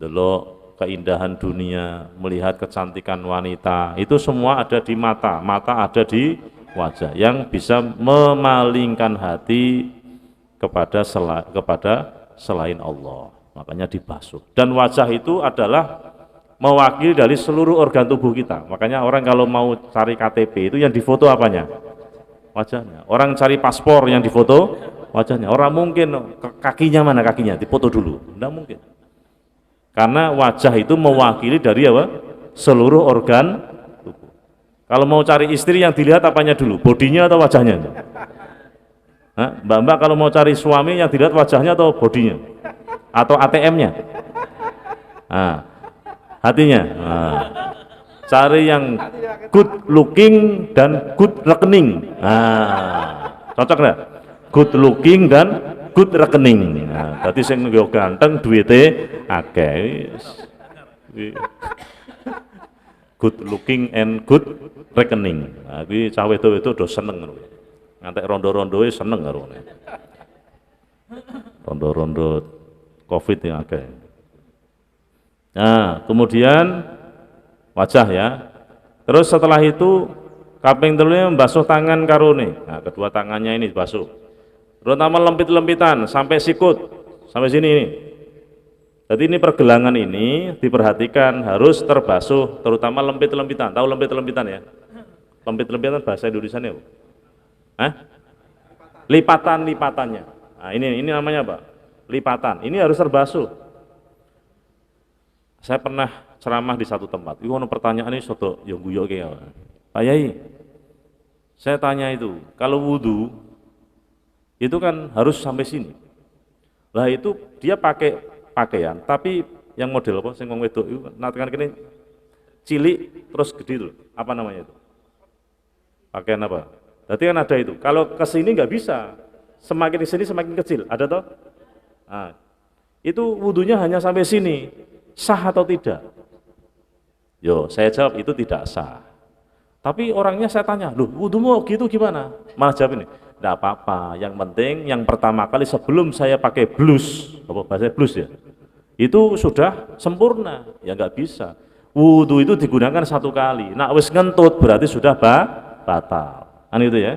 Delok keindahan dunia, melihat kecantikan wanita, itu semua ada di mata. Mata ada di wajah yang bisa memalingkan hati kepada selain Allah. Makanya dibasuh. Dan wajah itu adalah mewakili dari seluruh organ tubuh kita. Makanya orang kalau mau cari KTP itu yang difoto apanya? Wajahnya. Orang cari paspor yang difoto wajahnya. Orang mungkin kakinya mana kakinya, difoto dulu. Tidak mungkin. Karena wajah itu mewakili dari apa? Seluruh organ tubuh. Kalau mau cari istri yang dilihat apanya dulu? Bodinya atau wajahnya? Mbak-mbak kalau mau cari suami yang dilihat wajahnya atau bodinya? Atau ATM-nya? Hatinya. Cari yang good looking dan good reckoning. Cocok nggak? Good looking dan good reckoning. Berarti sing yo ganteng duwite akeh. Good looking and good reckoning. Nah, kuwi cah wedok-wedok do seneng ngono. Ngantek rondo-rondoe seneng karo ngene. Rondo-rondo Covid yang akeh. Nah, kemudian wajah ya. Terus setelah itu kaping telunya membasuh tangan karone. Nah, kedua tangannya ini basuh. Terutama lempit-lempitan sampai sikut, sampai sini ini. Jadi ini pergelangan ini diperhatikan harus terbasuh, terutama lempit-lempitan. Tahu lempit-lempitan ya? Lempit-lempitan bahasa Indonesia ya, Bu? Lipatan-lipatannya. Nah, ini namanya apa? Lipatan. Ini harus terbasuh. Saya pernah ceramah di satu tempat. Itu ada pertanyaan ini soto yang guyo kayak Pak Yai. Saya tanya itu, kalau wudhu itu kan harus sampai sini. Lah itu dia pakai pakaian, tapi yang model apa? Sing wong wedok itu natakan kene cilik terus gede itu. Apa namanya itu? Pakaian apa? Berarti kan ada itu. Kalau ke sini nggak bisa. Semakin di sini semakin kecil. Ada toh? Nah, itu wudhunya hanya sampai sini. Sah atau tidak? Yo, saya jawab itu tidak sah. Tapi orangnya saya tanya, loh wudhumu gitu gimana? Malah jawab ini, tidak apa-apa, yang penting yang pertama kali sebelum saya pakai blus, apa bahasa blus ya, itu sudah sempurna, ya nggak bisa. Wudhu itu digunakan satu kali, nak wis ngentut berarti sudah batal. Kan itu ya.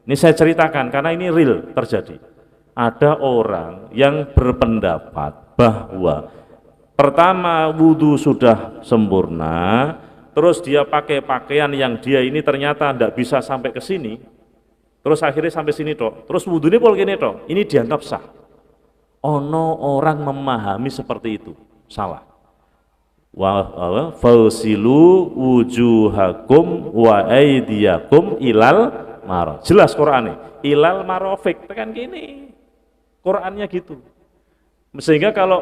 Ini saya ceritakan karena ini real terjadi. Ada orang yang berpendapat bahwa pertama wudhu sudah sempurna, terus dia pakai pakaian yang dia ini ternyata tidak bisa sampai ke sini, terus akhirnya sampai sini toh, terus wudhu ini pol gini toh, ini dianggap sah. Ono orang memahami seperti itu, salah. fausilu wujuhakum wa aydiyakum ilal marafiq. Jelas Qur'annya, ilal marafiq, tekan gini Qur'annya gitu. Sehingga kalau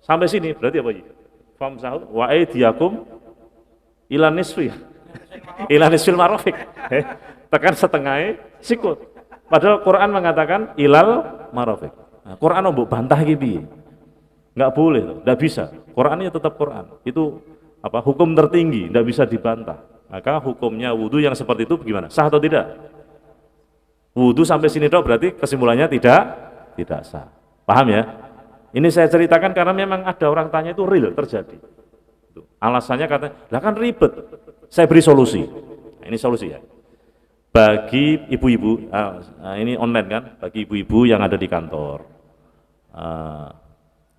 sampai sini berarti apa ya? Famsahu wa aydiyakum ilan nisfi ilan nisfil marafiq. Tekan setengahnya sikut. Padahal Quran mengatakan ilal marafiq. Nah, Quran mbok bantah iki. Nggak boleh, nggak bisa. Qurannya tetap Quran. Itu apa? Hukum tertinggi, nggak bisa dibantah. Maka hukumnya wudhu yang seperti itu gimana? Sah atau tidak? Wudhu sampai sini dok berarti kesimpulannya tidak sah. Paham ya? Ini saya ceritakan karena memang ada orang tanya itu real terjadi. Alasannya katanya, lah kan ribet. Saya beri solusi. Nah, ini solusi ya. Bagi ibu-ibu, ini online kan, bagi ibu-ibu yang ada di kantor.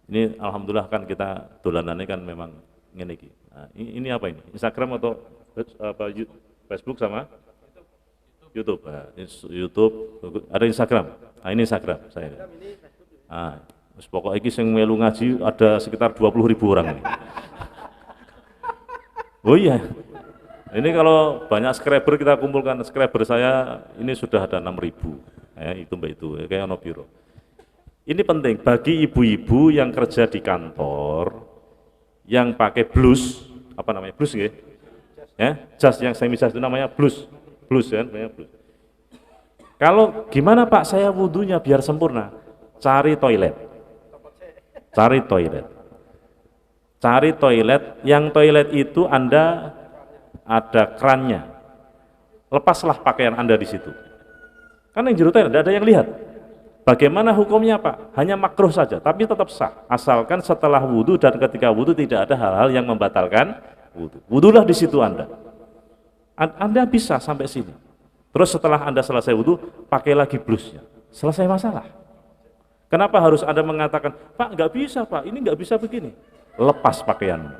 Ini alhamdulillah kan kita dolanannya kan memang ngene iki. Nah, ini apa ini? Instagram atau Facebook sama YouTube. Nah, YouTube ada Instagram. Nah, ini Instagram saya. Pokoknya ini yang melu ngaji ada sekitar 20.000 orang ini. Oh iya, ini kalau banyak subscriber kita kumpulkan, subscriber saya ini sudah ada 6.000, itu mbak itu, kayak ono biro. Ini penting bagi ibu-ibu yang kerja di kantor, yang pakai blus, apa namanya, blus ya? Jas yang semi-jas itu namanya blus kan, namanya blus. Kalau gimana Pak saya wudhunya biar sempurna, cari toilet. Cari toilet, yang toilet itu Anda ada kerannya. Lepaslah pakaian Anda di situ. Kan yang jero toilet tidak ada yang lihat. Bagaimana hukumnya Pak? Hanya makruh saja, tapi tetap sah. Asalkan setelah wudhu dan ketika wudhu tidak ada hal-hal yang membatalkan wudhu. Wudhulah di situ Anda. Anda bisa sampai sini. Terus setelah Anda selesai wudhu, pakai lagi blusnya. Selesai masalah. Kenapa harus Anda mengatakan, Pak nggak bisa Pak, ini nggak bisa begini. Lepas pakaianmu.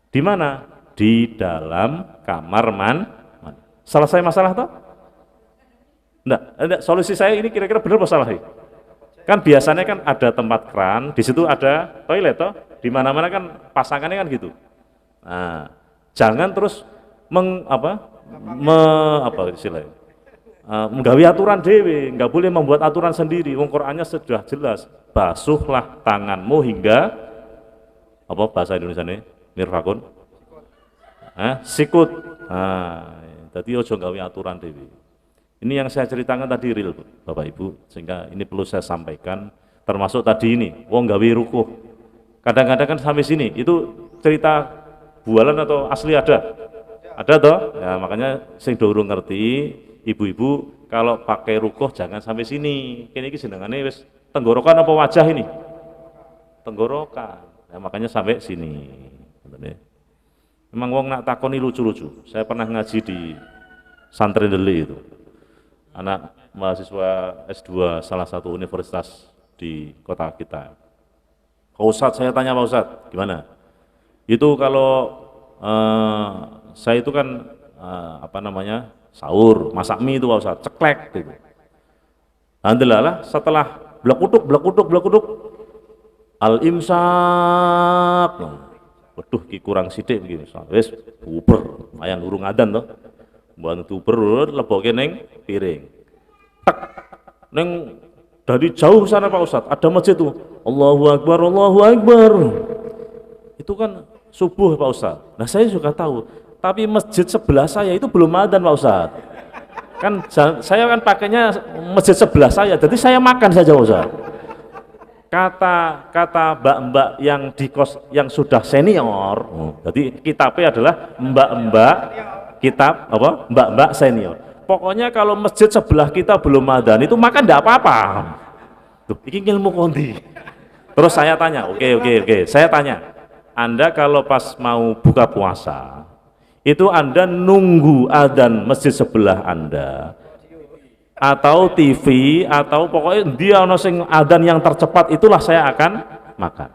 Di mana? Di dalam kamar mandi. Selesai masalah toh? Enggak, solusi saya ini kira-kira benar apa salah? Kan biasanya kan ada tempat keran, di situ ada toilet toh, di mana-mana kan pasangannya kan gitu. Nah, jangan terus menggawi aturan dewe, nggak boleh membuat aturan sendiri. Wong Qur'annya sudah jelas, basuhlah tanganmu hingga apa bahasa Indonesia nih? Mirfakun? Sikut. Jadi ojo gawe aturan dewi. Ini yang saya ceritakan tadi real, Bapak Ibu, sehingga ini perlu saya sampaikan. Termasuk tadi ini, wong gawe rukuh. Kadang-kadang kan sampai sini, itu cerita bualan atau asli ada? Ada toh? Ya makanya sing durung ngerti, ibu-ibu kalau pakai rukuh jangan sampai sini. Kini senengannya wis tenggorokan apa wajah ini? Tenggorokan. Ya, makanya sampai sini. Memang wong nak takoni lucu-lucu. Saya pernah ngaji di Santri Deli itu. Anak mahasiswa S2 salah satu universitas di kota kita. Pak Ustadz, saya tanya Pak Ustadz, gimana? Itu kalau saya itu kan sahur, masak mie itu Pak Ustadz, ceklek gitu. Alhamdulillah setelah blekuduk al-imsak, waduh ki kurang sidik begini, wis buber, ayan urung adan toh, buat buber leboke neng piring, tak, neng dari jauh sana Pak Ustadz, ada masjid tuh, Allahu Akbar, itu kan subuh Pak Ustadz. Nah saya juga tahu, tapi masjid sebelah saya itu belum adan Pak Ustadz. Kan saya kan pakainya masjid sebelah saya, jadi saya makan saja Pak Ustadz. Kata mbak-mbak yang di kos yang sudah senior, jadi kitabnya adalah mbak-mbak kitab apa mbak-mbak senior. Pokoknya kalau masjid sebelah kita belum adzan itu makan tidak apa-apa. Tuh, ini ilmu kondi. Terus saya tanya, oke, saya tanya, Anda kalau pas mau buka puasa itu Anda nunggu adzan masjid sebelah Anda, atau TV, atau pokoknya dia ono sing adzan yang tercepat itulah saya akan makan.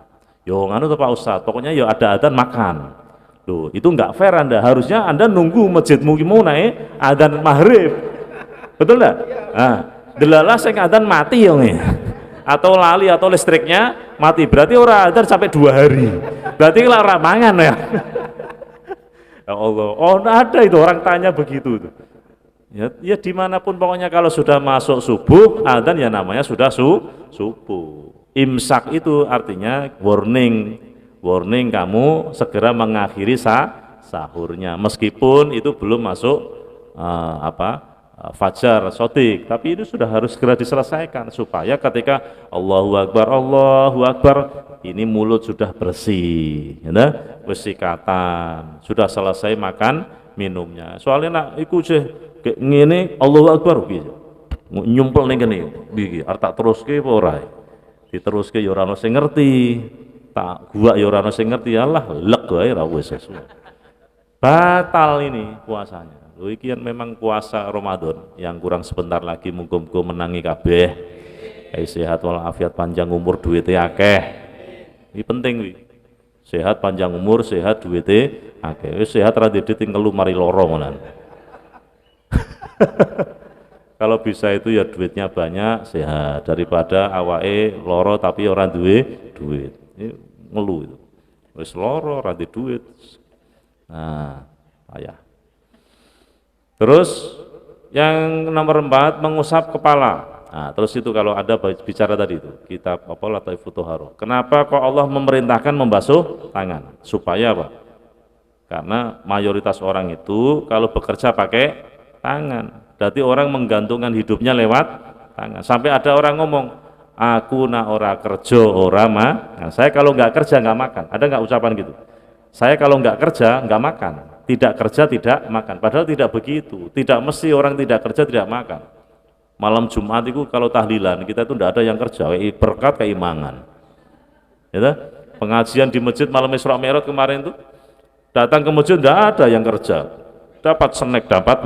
Yo nganu tuh Pak Ustadz, pokoknya yo ada adzan makan. Loh, itu enggak fair Anda. Harusnya Anda nunggu masjidmu mau naik adzan maghrib. Betul enggak? Nah, delala sing adzan mati yo nih. Atau lali atau listriknya mati. Berarti orang adzan sampai 2 hari. Berarti lah ora mangan ya. Ya Allah, oh ada itu orang tanya begitu tuh. Ya dimanapun pokoknya kalau sudah masuk subuh, adzan ya namanya sudah subuh. Imsak itu artinya warning, kamu segera mengakhiri sahurnya, meskipun itu belum masuk fajar sodik, tapi itu sudah harus segera diselesaikan supaya ketika Allahu Akbar, ini mulut sudah bersih, ya, bersikatan, sudah selesai makan minumnya. Soalnya nak iku ngene Allahu Akbar gitu. Nyumpel ning kene iki arep tak teruske apa ora? Diteruske ya ora ono sing ngerti. Tak gua ya ora ono sing ngerti. Allah lek wae ra wis sesuai. Batal ini puasanya. Lho iki memang puasa Ramadan yang kurang sebentar lagi muga-muga menangi kabeh. Sehat walafiat panjang umur duwite akeh. Iki penting wi. Sehat panjang umur, sehat duwite akeh. Wis sehat ra ndedit ngelu mari lara ngono. Kalau bisa itu ya duitnya banyak, sehat, daripada awake loro tapi orang duwe duit. Ini ngeluh itu. Wis loro ora duit. Nah, payah. Terus yang nomor 4 mengusap kepala. Nah, terus itu kalau ada bicara tadi itu kitab apa Lataifut Thoharo. Kenapa kok Allah memerintahkan membasuh tangan? Supaya apa? Karena mayoritas orang itu kalau bekerja pakai tangan. Berarti orang menggantungkan hidupnya lewat tangan. Sampai ada orang ngomong, aku nak ora kerja ora makan. Saya kalau nggak kerja nggak makan. Ada nggak ucapan gitu? Saya kalau nggak kerja nggak makan. Tidak kerja tidak makan. Padahal tidak begitu. Tidak mesti orang tidak kerja tidak makan. Malam Jumat itu kalau tahlilan kita itu tidak ada yang kerja. Berkat keimangan. Ya, pengajian di masjid malam Isra Mi'raj kemarin itu datang ke masjid tidak ada yang kerja. Dapat snack, dapat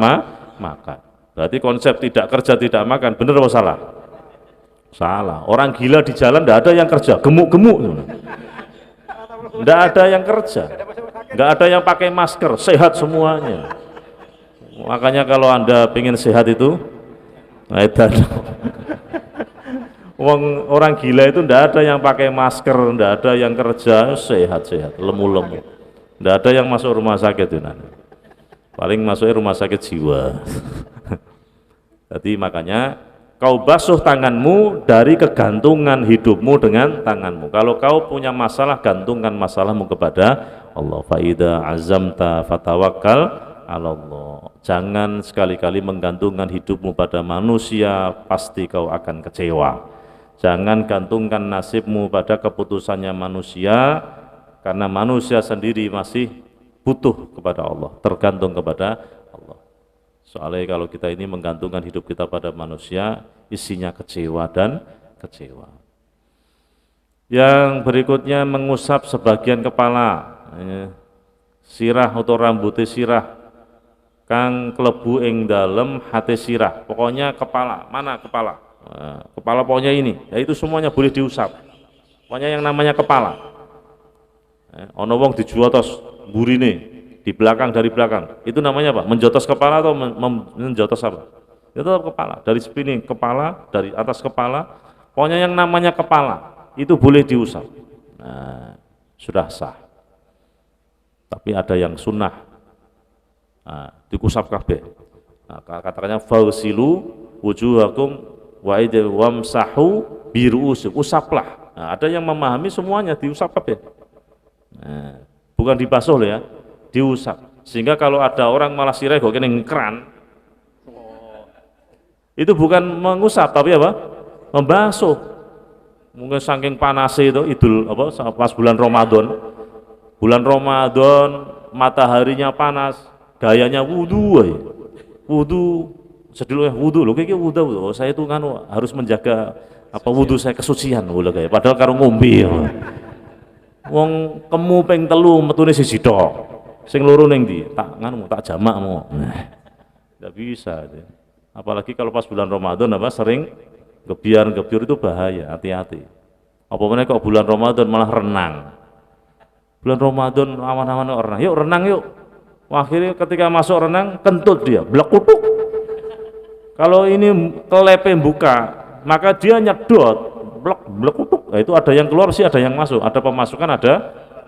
makan. Berarti konsep tidak kerja tidak makan, benar atau salah? Salah. Orang gila di jalan tidak ada yang kerja, gemuk-gemuk. Tidak ada yang kerja, tidak ada yang pakai masker, sehat semuanya. Makanya kalau Anda pengen sehat itu, orang gila itu tidak ada yang pakai masker, tidak ada yang kerja, sehat-sehat, lemu-lemu. Tidak ada yang masuk rumah sakit itu nanti. Paling masuknya rumah sakit jiwa. Jadi makanya kau basuh tanganmu dari kegantungan hidupmu dengan tanganmu. Kalau kau punya masalah, gantungkan masalahmu kepada Allah. Faida azamta fatawakkal ala Allah. Jangan sekali-kali menggantungkan hidupmu pada manusia, pasti kau akan kecewa. Jangan gantungkan nasibmu pada keputusannya manusia, karena manusia sendiri masih butuh kepada Allah, tergantung kepada Allah. Soalnya kalau kita ini menggantungkan hidup kita pada manusia, isinya kecewa dan kecewa. Yang berikutnya mengusap sebagian kepala, sirah atau rambutnya sirah, kang klebu ing dalem hati sirah. Pokoknya kepala, mana kepala? Nah, kepala pokoknya ini, ya itu semuanya boleh diusap. Pokoknya yang namanya kepala. Ono wong dijuotos burine di belakang, dari belakang, itu namanya apa? Menjotos kepala atau menjotos apa? Itu tetap kepala, dari spinning kepala, dari atas kepala, pokoknya yang namanya kepala itu boleh diusap. Nah, sudah sah. Tapi ada yang sunnah, diusap kabeh. Nah, katakannya fausilu wujuhakum wa wamsahu biru'us, usaplah. Nah, ada yang memahami semuanya diusap kabeh. Nah, bukan dibasuh loh ya, diusap. Sehingga kalau ada orang malah sirai kok kena keran, itu bukan mengusap tapi apa? Membasuh. Mungkin saking panasnya itu idul apa pas bulan Ramadan. Bulan Ramadan mataharinya panas, gayanya wudu, wudu sedulu wudu loh, kayak wudu. Oh, saya itu kan harus menjaga apa wudu saya kesucian loh kayak. Padahal karo ngombe. Wong kemu ping telu metune siji tok. Sing loro ning ndi? Tak nganu tak jamakmu. Nah, tidak bisa. Apalagi kalau pas bulan Ramadan apa sering gebiar-gebiar itu bahaya, hati-hati. Apa meneh kok bulan Ramadan malah renang. Bulan Ramadan awan-awan renang. Yuk renang yuk. Akhirnya ketika masuk renang kentut dia, blekutuk. Kalau ini kelepe buka, maka dia nyedot, blekutuk. Nah, itu ada yang keluar sih, ada yang masuk, ada pemasukan, ada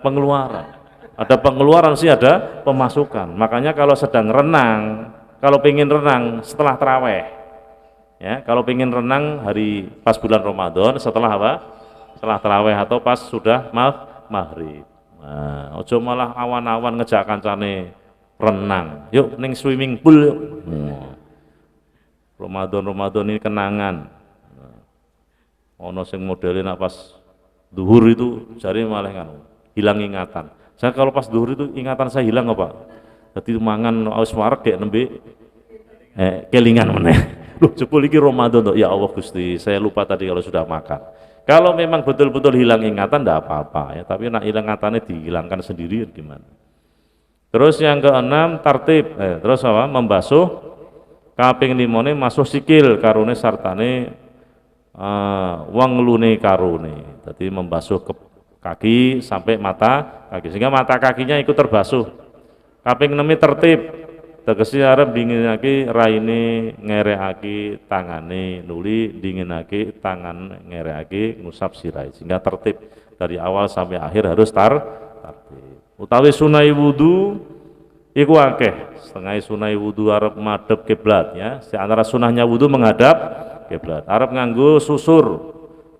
pengeluaran. Ada pengeluaran sih ada pemasukan. Makanya kalau sedang renang, kalau pengen renang setelah taraweh, ya, kalau pengen renang hari pas bulan Ramadan setelah apa? Setelah taraweh atau pas sudah maghrib. Nah, ojo malah awan-awan ngejak kancane renang. Yuk ning swimming pool yuk. Ramadan ini kenangan. Ono sing modelnya nak pas duhur itu jari malah kan hilang ingatan. Saya kalau pas duhur itu ingatan saya hilang apa? Jadi mangan aus wareg kayak nembe kelingan meneh. Loh, jebul iki Ramadan toh. Ya Allah Gusti, saya lupa tadi kalau sudah makan. Kalau memang betul-betul hilang ingatan enggak apa-apa ya, tapi nak hilang ingatannya dihilangkan sendiri gimana? Terus yang keenam tertib, terus apa? Membasuh kaping limone masuk sikil karone sartane wenglune karone. Jadi membasuh ke kaki sampai mata kaki sehingga mata kakinya ikut terbasuh. Kaping 6 tertib. Tegese arep dinginake raine ngerekake tangane nuli dinginake tangan ngerekake ngusap sirai sehingga tertib dari awal sampai akhir harus tertib. Utawi sunai wudu iku akeh, setengah sunai wudu arep madhep kiblat ya. Di antara sunahnya wudu menghadap kiblat. Arep nganggo susur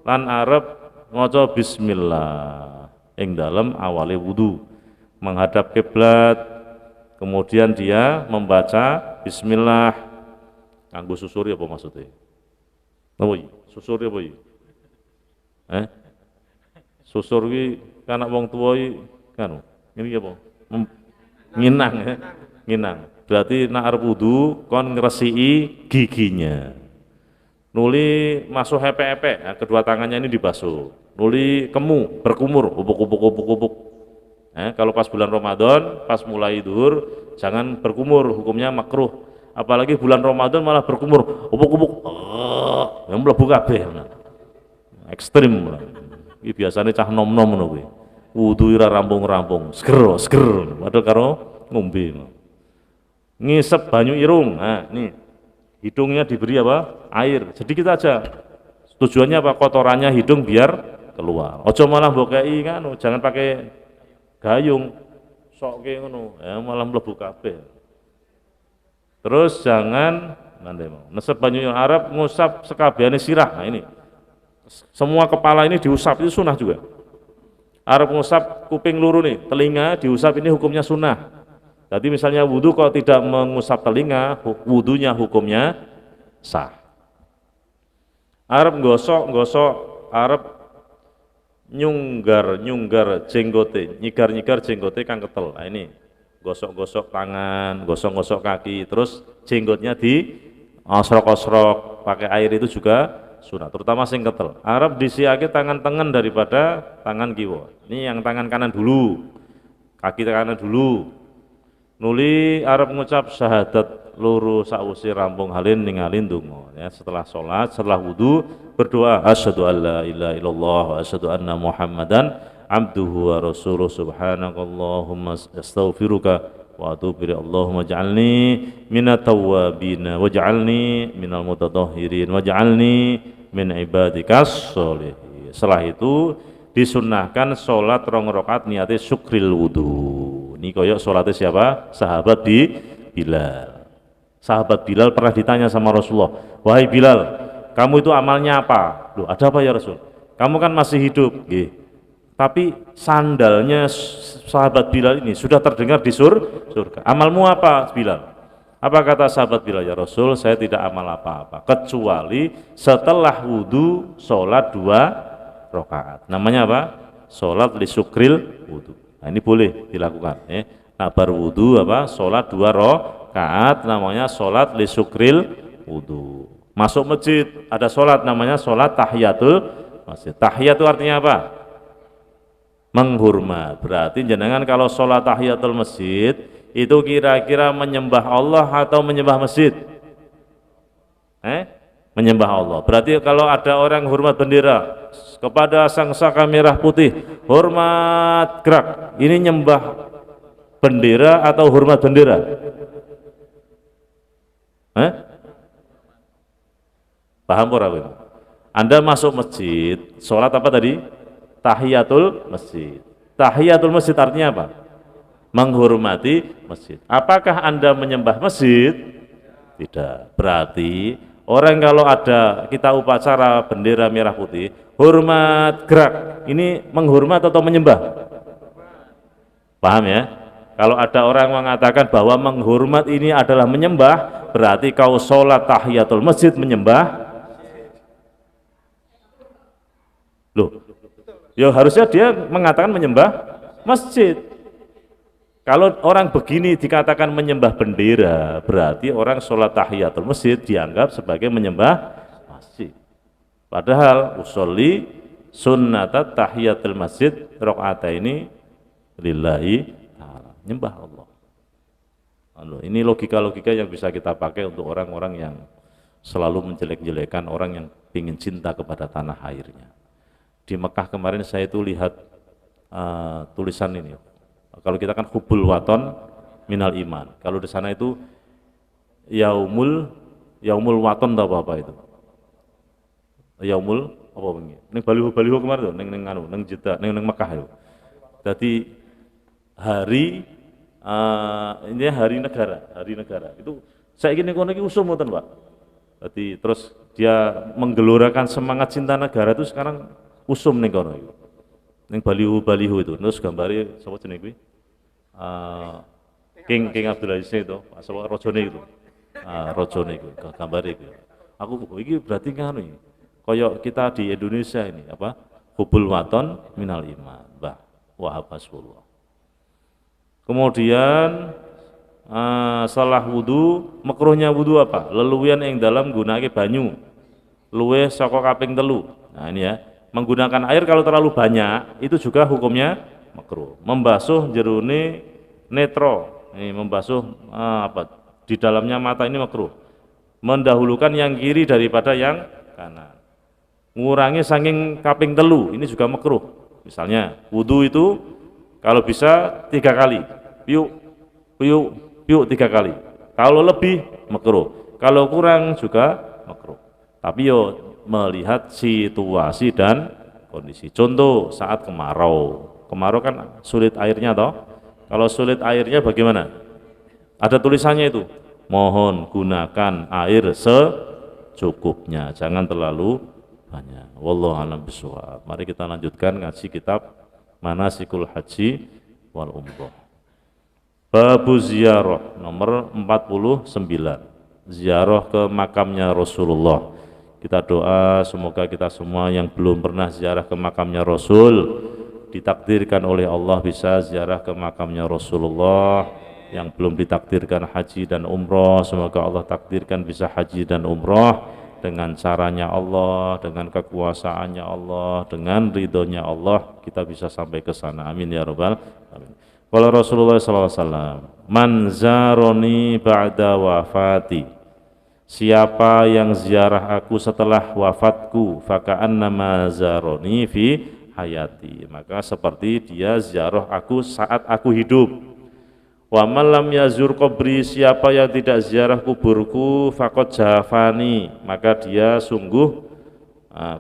lan arep maca bismillah ing dalem awale wudu menghadap kiblat. Kemudian dia membaca bismillah nganggo susur apa maksudnya? Apa iki? Susur apa iki? Susur iki anak wong tuwa iki kan ini apa? Nginang ya. Nginang. Berarti nek arep wudu kon ngresiki giginya. Nuli masuk epek-epek, nah, kedua tangannya ini dibasuh. Nuli kemu, berkumur, ubuk-ubuk. Kalau pas bulan Ramadan, pas mulai duhur, jangan berkumur, hukumnya makruh. Apalagi bulan Ramadan malah berkumur, ubuk-ubuk, yang mlebu kabeh. Ekstrim. Iki biasanya cah nom-nom ngono kuwi. Wudu ora rampung-rampung, seger, padahal karo ngombe. Ngisep banyu irung, nah nih hidungnya diberi apa? Air, sedikit aja. Tujuannya apa? Kotorannya hidung biar keluar. Ojo malah mbokei kan, jangan pakai gayung sok ke ngono ya malah mlebu kabeh. Terus jangan nesep banyu yang Arab ngusap sekabehane sirah. Nah ini semua kepala ini diusap itu sunnah juga. Arab ngusap kuping luru nih, telinga diusap ini hukumnya sunnah. Jadi misalnya wudu kalau tidak mengusap telinga, wudunya hukumnya sah. Arab gosok Arab nyunggar jenggote, nyigar jenggote kang ketel. Nah ini gosok tangan, gosok kaki, terus jenggotnya di osrok pakai air itu juga sunat, terutama sing ketel. Arab disiake tangan tengen daripada tangan kiwa. Ini yang tangan kanan dulu, kaki kanan dulu. Nuli Arab ngucap syahadat loro sausi rampung halin ningalin donga ya, setelah sholat, setelah wudu berdoa asyhadu alla ilaha illallah wa asyhadu anna muhammadan abduhu wa rasuluh subhanakallahumma astaghfiruka wa atubu ilaik Allahumma ja'alni minat tawwabin waj'alni minal mutatahhirin waj'alni min ibadikas sholihin. Setelah itu disunnahkan sholat 2 rakaat niate syukril wudu. Ini koyok sholatnya siapa? Sahabat Bilal. Sahabat Bilal pernah ditanya sama Rasulullah, wahai Bilal, kamu itu amalnya apa? Loh, ada apa ya Rasul? Kamu kan masih hidup, tapi sandalnya sahabat Bilal ini sudah terdengar di surga. Amalmu apa Bilal? Apa kata sahabat Bilal? Ya Rasul, saya tidak amal apa-apa kecuali setelah wudu sholat 2 rakaat. Namanya apa? Sholat li syukril wudu. Nah, ini boleh dilakukan. Nah, baru wudu apa? Sholat 2 rakaat namanya sholat li syukril wudu. Masuk masjid ada sholat namanya sholat tahiyatul masjid. Tahiyat itu artinya apa? Menghormat. Berarti jenengan kalau sholat tahiyatul masjid itu kira-kira menyembah Allah atau menyembah masjid? Menyembah Allah. Berarti kalau ada orang hormat bendera kepada sang saka merah putih, hormat gerak, ini nyembah bendera atau hormat bendera? Paham ora? Anda masuk masjid, sholat apa tadi? Tahiyatul masjid. Tahiyatul masjid artinya apa? Menghormati masjid. Apakah Anda menyembah masjid? Tidak. Berarti orang kalau ada kita upacara bendera merah putih, hormat gerak, ini menghormat atau menyembah? Paham ya? Kalau ada orang mengatakan bahwa menghormat ini adalah menyembah, berarti kau sholat tahiyatul masjid menyembah. Loh, ya harusnya dia mengatakan menyembah masjid. Kalau orang begini dikatakan menyembah bendera, berarti orang sholat tahiyatul masjid dianggap sebagai menyembah masjid. Padahal usolli sunnatat tahiyatul masjid rakaataini lillahi ta'ala, nyembah Allah. Ini logika-logika yang bisa kita pakai untuk orang-orang yang selalu menjelek-jelekan orang yang ingin cinta kepada tanah airnya. Di Mekah kemarin saya itu lihat tulisan ini. Kalau kita kan hubul waton minal iman. Kalau di sana itu yaumul waton atau apa itu? Yaumul apa ini? Neng baliho kemarin tuh, neng Jeddah, neng Mekah itu. Jadi hari ini hari negara. Itu saya ingin kono iki usum ngoten, Pak. Jadi terus dia menggelorakan semangat cinta negara itu sekarang usum ning kono itu. Ning baliho itu. Terus gambare sapa jenenge kuwi? King Abdul Aziz itu, sapa rajane itu. Rajane iku gambare iku. Aku iki berarti ngono iki. Kaya kita di Indonesia ini apa? Hubul waton minal iman. Mbah Wahab Hasbullah. Kemudian setelah wudu, makruhnya wudu apa? Leluwian yang dalam gunake banyu. Luwih saka kaping 3. Nah ini ya, menggunakan air kalau terlalu banyak itu juga hukumnya makruh. Membasuh jerone netro, ini membasuh di dalamnya mata ini makruh. Mendahulukan yang kiri daripada yang kanan. Ngurangi saking kaping 3, ini juga makruh. Misalnya wudu itu kalau bisa 3 kali, piuk 3 kali. Kalau lebih makruh, kalau kurang juga makruh. Tapi yo melihat situasi dan kondisi. Contoh saat kemarau kan sulit airnya toh. Kalau sulit airnya bagaimana? Ada tulisannya itu, mohon gunakan air secukupnya, jangan terlalu banyak. Wallahu a'lam bishawab. Mari kita lanjutkan ngaji kitab Manasikul Haji wal Umrah. Babu ziarah nomor 49. Ziarah ke makamnya Rasulullah. Kita doa semoga kita semua yang belum pernah ziarah ke makamnya Rasul ditakdirkan oleh Allah bisa ziarah ke makamnya Rasulullah. Yang belum ditakdirkan haji dan umrah, semoga Allah takdirkan bisa haji dan umrah dengan caranya Allah, dengan kekuasaannya Allah, dengan ridhonya Allah, kita bisa sampai ke sana. Amin ya rabbal alamin. Qala Rasulullah sallallahu alaihi wasallam, "Man zaroni ba'da wafati." Siapa yang ziarah aku setelah wafatku, faka'annama zaroni fi hayati. Maka seperti dia ziarah aku saat aku hidup. Wa man lam yazur qabri, siapa yang tidak ziarah kuburku, faqad jafani, maka dia sungguh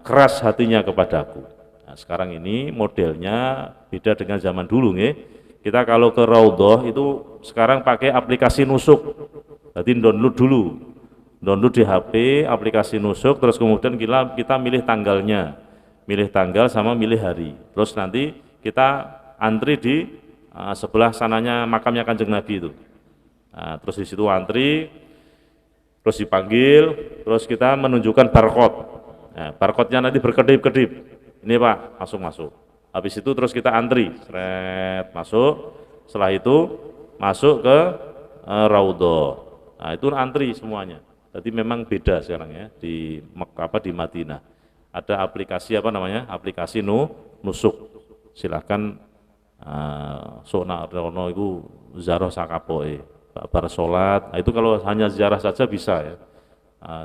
keras hatinya kepadaku. Nah, sekarang ini modelnya beda dengan zaman dulu nggih. Kita kalau ke raudhah itu sekarang pakai aplikasi nusuk. Jadi download dulu. Download di HP aplikasi nusuk, terus kemudian kita milih tanggalnya. Milih tanggal sama milih hari. Terus nanti kita antri di sebelah sananya makamnya Kanjeng Nabi itu. Nah, terus di situ antri, terus dipanggil, terus kita menunjukkan barcode. Nah, barcode-nya nanti berkedip-kedip. Ini Pak, masuk. Habis itu terus kita antri, seret, masuk. Setelah itu masuk ke raudhah. Nah, itu antri semuanya. Jadi memang beda sekarang ya di di Madinah. Ada aplikasi aplikasi nusuk. Silahkan sona rono itu ziarah sakapoe bar salat. Nah, itu kalau hanya ziarah saja bisa ya.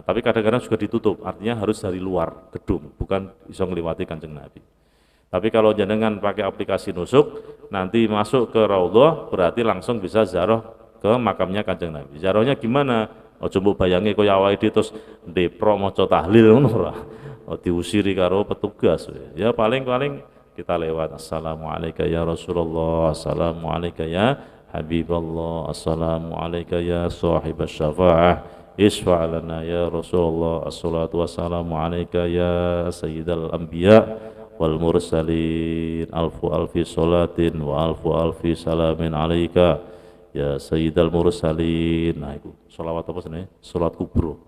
Tapi kadang-kadang juga ditutup, artinya harus dari luar gedung, bukan bisa ngliwati Kanjeng Nabi. Tapi kalau jenengan pakai aplikasi nusuk, nanti masuk ke raudhah berarti langsung bisa ziarah ke makamnya Kanjeng Nabi. Ziarahnya gimana? Aja mbok bayangi kaya awake terus ndepro maca tahlil ngono ora. Diusiri karo petugas. Ya paling kita lewat assalamualaikum ya Rasulullah, assalamualaikum ya Habiballah, assalamualaikum ya sahibas syafa'ah, isfa' lana ya Rasulullah, assalatu wassalamu alaika ya sayyidal anbiya wal mursalin, alfu alfi salatin wa alfu alfi salamin alaika ya sayyidal mursalin. Nah itu sholawat apa sih? Sholawat kubro.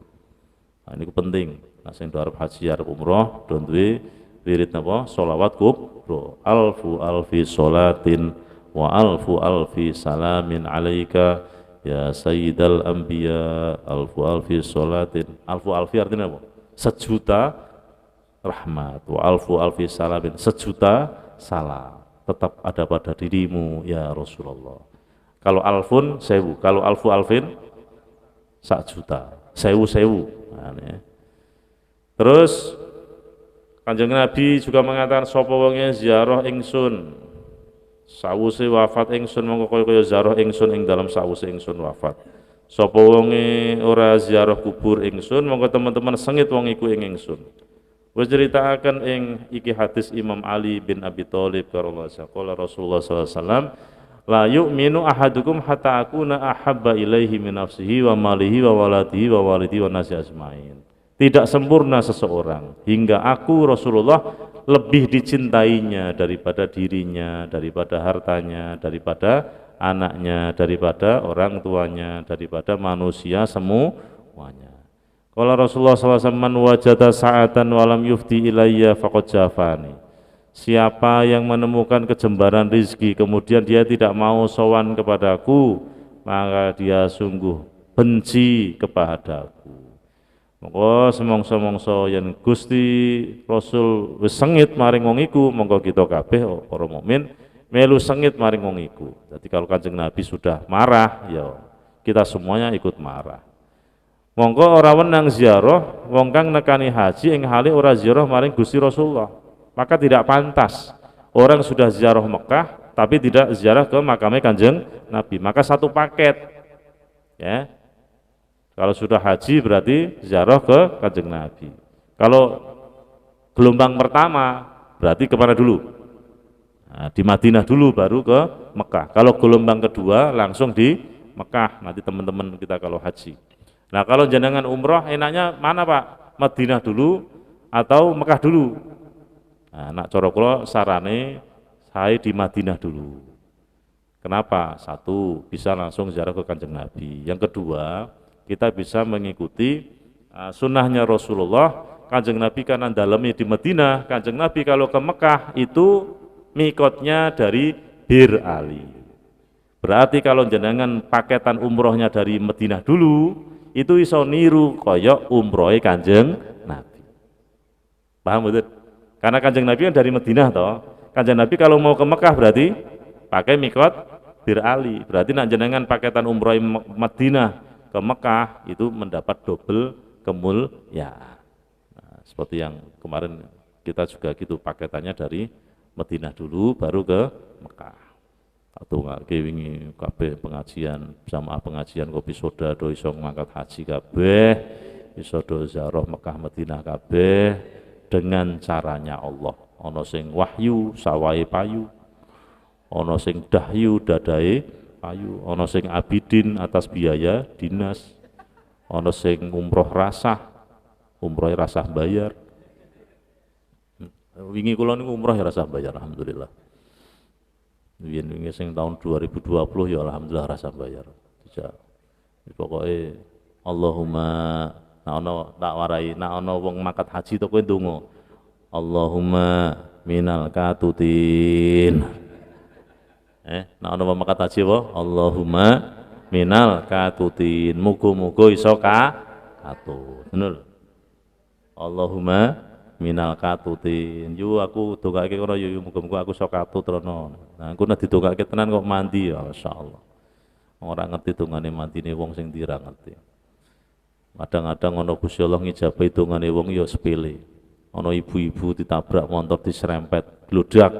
Nah ini penting. Nah sing do arep haji arep umroh do duwe wirid napa? Sholawat kubro. Alfu alfi salatin wa alfu alfi salamin alaika ya sayyidal anbiya, alfu alfi salatin. Alfu alfi artinya apa? Sejuta rahmat. Wa alfu alfi salamin, sejuta salam tetap ada pada dirimu ya Rasulullah. Kalau alfun sewu, kalau alfu alfin sak juta, sewu sewu. Nah, terus Kanjeng Nabi juga mengatakan sapa wonge ziarah ingsun sawuse wafat ingsun mongko kaya ziarah ingsun ing dalam sawuse ingsun wafat. Sapa wonge ora ziarah kubur ingsun mongko teman-teman sengit wong iku ing ingsun. Wis critakaken ing iki hadis Imam Ali bin Abi Thalib karallahu anhu Rasulullah sallallahu alaihi wasallam la yu'minu ahadukum hatta akuna ahabba ilaihi min nafsihi wa malihi wa waladihi wa walidihi wa nasi ajmain. Tidak sempurna seseorang hingga aku Rasulullah lebih dicintainya daripada dirinya, daripada hartanya, daripada anaknya, daripada orang tuanya, daripada manusia semuanya. Kalau Rasulullah SAW man wajada sa'atan walam yufti ilayya faqad jafani. Siapa yang menemukan kejembaran rizki kemudian dia tidak mau sowan kepadaku, maka dia sungguh benci kepadaku. Monggo semongso-mongso yen Gusti Rasul wis sengit maring wong iku, monggo kita kabeh para mukmin melu sengit maring wong iku. Jadi kalau Kanjeng Nabi sudah marah, ya kita semuanya ikut marah. Monggo ora wenang ziarah wong kang nekani haji ing hale ora ziarah maring Gusti Rasulullah. Maka tidak pantas orang sudah ziarah Mekah tapi tidak ziarah ke makamnya Kanjeng Nabi. Maka satu paket. Ya. Kalau sudah haji berarti ziarah ke Kanjeng Nabi. Kalau gelombang pertama berarti kemana dulu? Nah, di Madinah dulu baru ke Mekah. Kalau gelombang kedua langsung di Mekah. Nanti teman-teman kita kalau haji. Nah kalau jenengan umroh enaknya mana Pak? Madinah dulu atau Mekah dulu? Nah, nak cara kula sarane saya di Madinah dulu. Kenapa? Satu, bisa langsung ziarah ke Kanjeng Nabi. Yang kedua, kita bisa mengikuti sunnahnya Rasulullah. Kanjeng Nabi kan dalamnya di Madinah, Kanjeng Nabi kalau ke Mekah itu mikotnya dari Bir Ali. Berarti kalau jenengan paketan umrohnya dari Madinah dulu, itu iso niru koyok umrohe Kanjeng Nabi. Paham betul? Karena Kanjeng Nabi kan dari Madinah toh. Kanjeng Nabi kalau mau ke Mekah berarti pakai mikot Bir Ali. Berarti nak jenengan paketan umroh Madinah ke Mekah itu mendapat double kemuliaan. Nah, seperti yang kemarin kita juga gitu paketannya dari Madinah dulu baru ke Mekah. Atau nggak wingi kabeh pengajian sama pengajian kopi soda do iso ngangkat haji kabeh, iso do ziarah Mekah Madinah kabeh. Dengan caranya Allah. Ana sing wahyu sawahe payu, ana sing dahyu dadae payu, ana sing abidin atas biaya dinas, ana sing umroh rasah, umrohe rasah bayar. Wingi kula niku umroh ya rasah bayar alhamdulillah. Wingi sing tahun 2020 ya alhamdulillah rasah bayar. Dijak. Pokoke Allahumma nah ono tak warai nah ono wong makat haji to kowe ndonga Allahumma minal katutin nah ono wong makat haji apa Allahumma minal katutin muga-muga iso katut bener Allahumma minal katutin yu aku dongake kono yu muga-muga aku iso katut rono nah aku nek didongake tenan kok mandi ya masyaallah ora ngerti dongane mandine wong sing dira ngerti. Kadang-kadang ono Gusti Allah ngijabahi dongane wong ya sepele. Ono ibu-ibu ditabrak motor diserempet, gludak.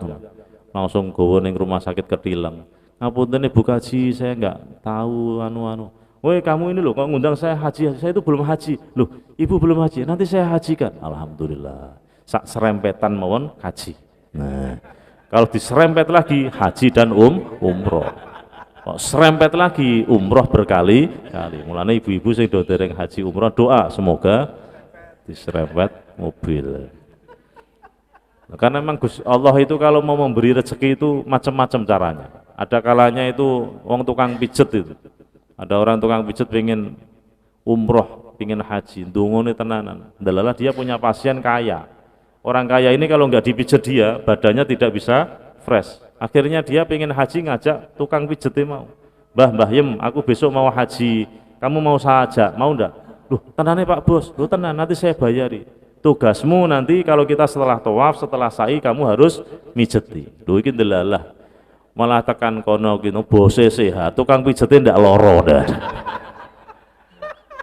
Langsung gawa ning rumah sakit ketilang. Ngapunten Ibu Kaji, saya enggak tahu anu-anu. Woi, kamu ini loh kok ngundang saya haji, saya itu belum haji. Loh, Ibu belum haji, nanti saya hajikan. Alhamdulillah. Sak serempetan mawon haji. Nah, kalau diserempet lagi haji dan umroh. Kok serempet lagi umroh berkali-kali. Mulane ibu-ibu sing do dereng haji umroh doa semoga diserempet mobil. Nah, karena memang Allah itu kalau mau memberi rezeki itu macam-macam caranya. Ada kalanya itu wong tukang pijet itu. Ada orang tukang pijet pengen umroh, pengen haji, ndongone tenanan. Ndelalah dia punya pasien kaya. Orang kaya ini kalau nggak dipijet dia, badannya tidak bisa fresh. Akhirnya dia pengen haji ngajak tukang pijetnya mau. Mbah Yem, aku besok mau haji. Kamu mau saja, mau ndak? Loh, tenane Pak Bos. Loh tenan, nanti saya bayari. Tugasmu nanti kalau kita setelah tawaf, setelah sa'i kamu harus mijeti. Loh iki ndelalah. Malah tekan kono gitu, bose sehat, tukang pijetnya ndak loro dah.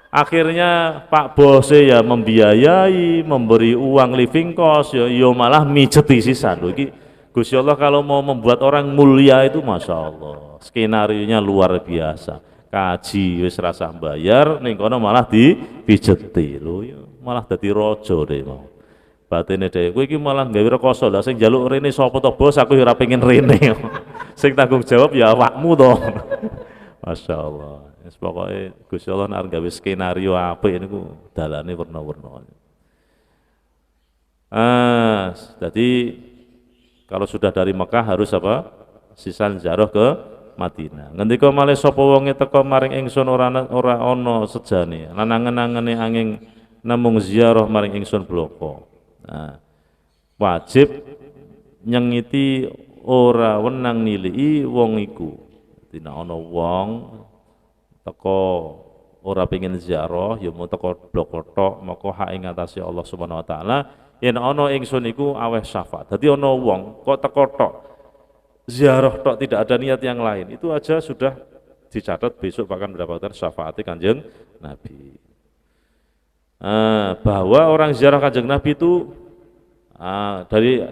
Akhirnya Pak Bose ya membiayai, memberi uang living cost, ya malah mijeti sisa. Loh iki Gusti Allah kalau mau membuat orang mulia itu Masya Allah, skenario-nya luar biasa. Kaji wis rasa bayar, ning kono malah dipijeti. Lho ya malah dadi raja deh mau. Batine dhewe kowe iki malah gawe rekoso. Lah sing njaluk rene sapa to Bos, aku ya ora pengen rene. Sing tanggung jawab ya awakmu to. Masya Allah. Yes, pokoknya Gusti Allah nek gawe skenario apik niku dalane werna-werna. Jadi kalau sudah dari Mekah harus apa? Sisan ziarah ke Madinah. Ngendika malih sapa wonge teka maring ingsun ora ana sejane. Nanangen-angene angin namung ziarah maring ingsun bloko. Nah, wajib nyengiti ora wenang nilii wong iku. Dina ana wong teko ora pengen ziarah ya mau teko blok tok maka hak ing atase Allah Subhanahu wa taala yen ana ingsun iku aweh syafaat. Dadi ana wong kok teko tok ziarah tok tidak ada niat yang lain, itu aja sudah dicatat besok bahkan mendapatkan syafaatnya Kanjeng Nabi. Bahwa orang ziarah Kanjeng Nabi itu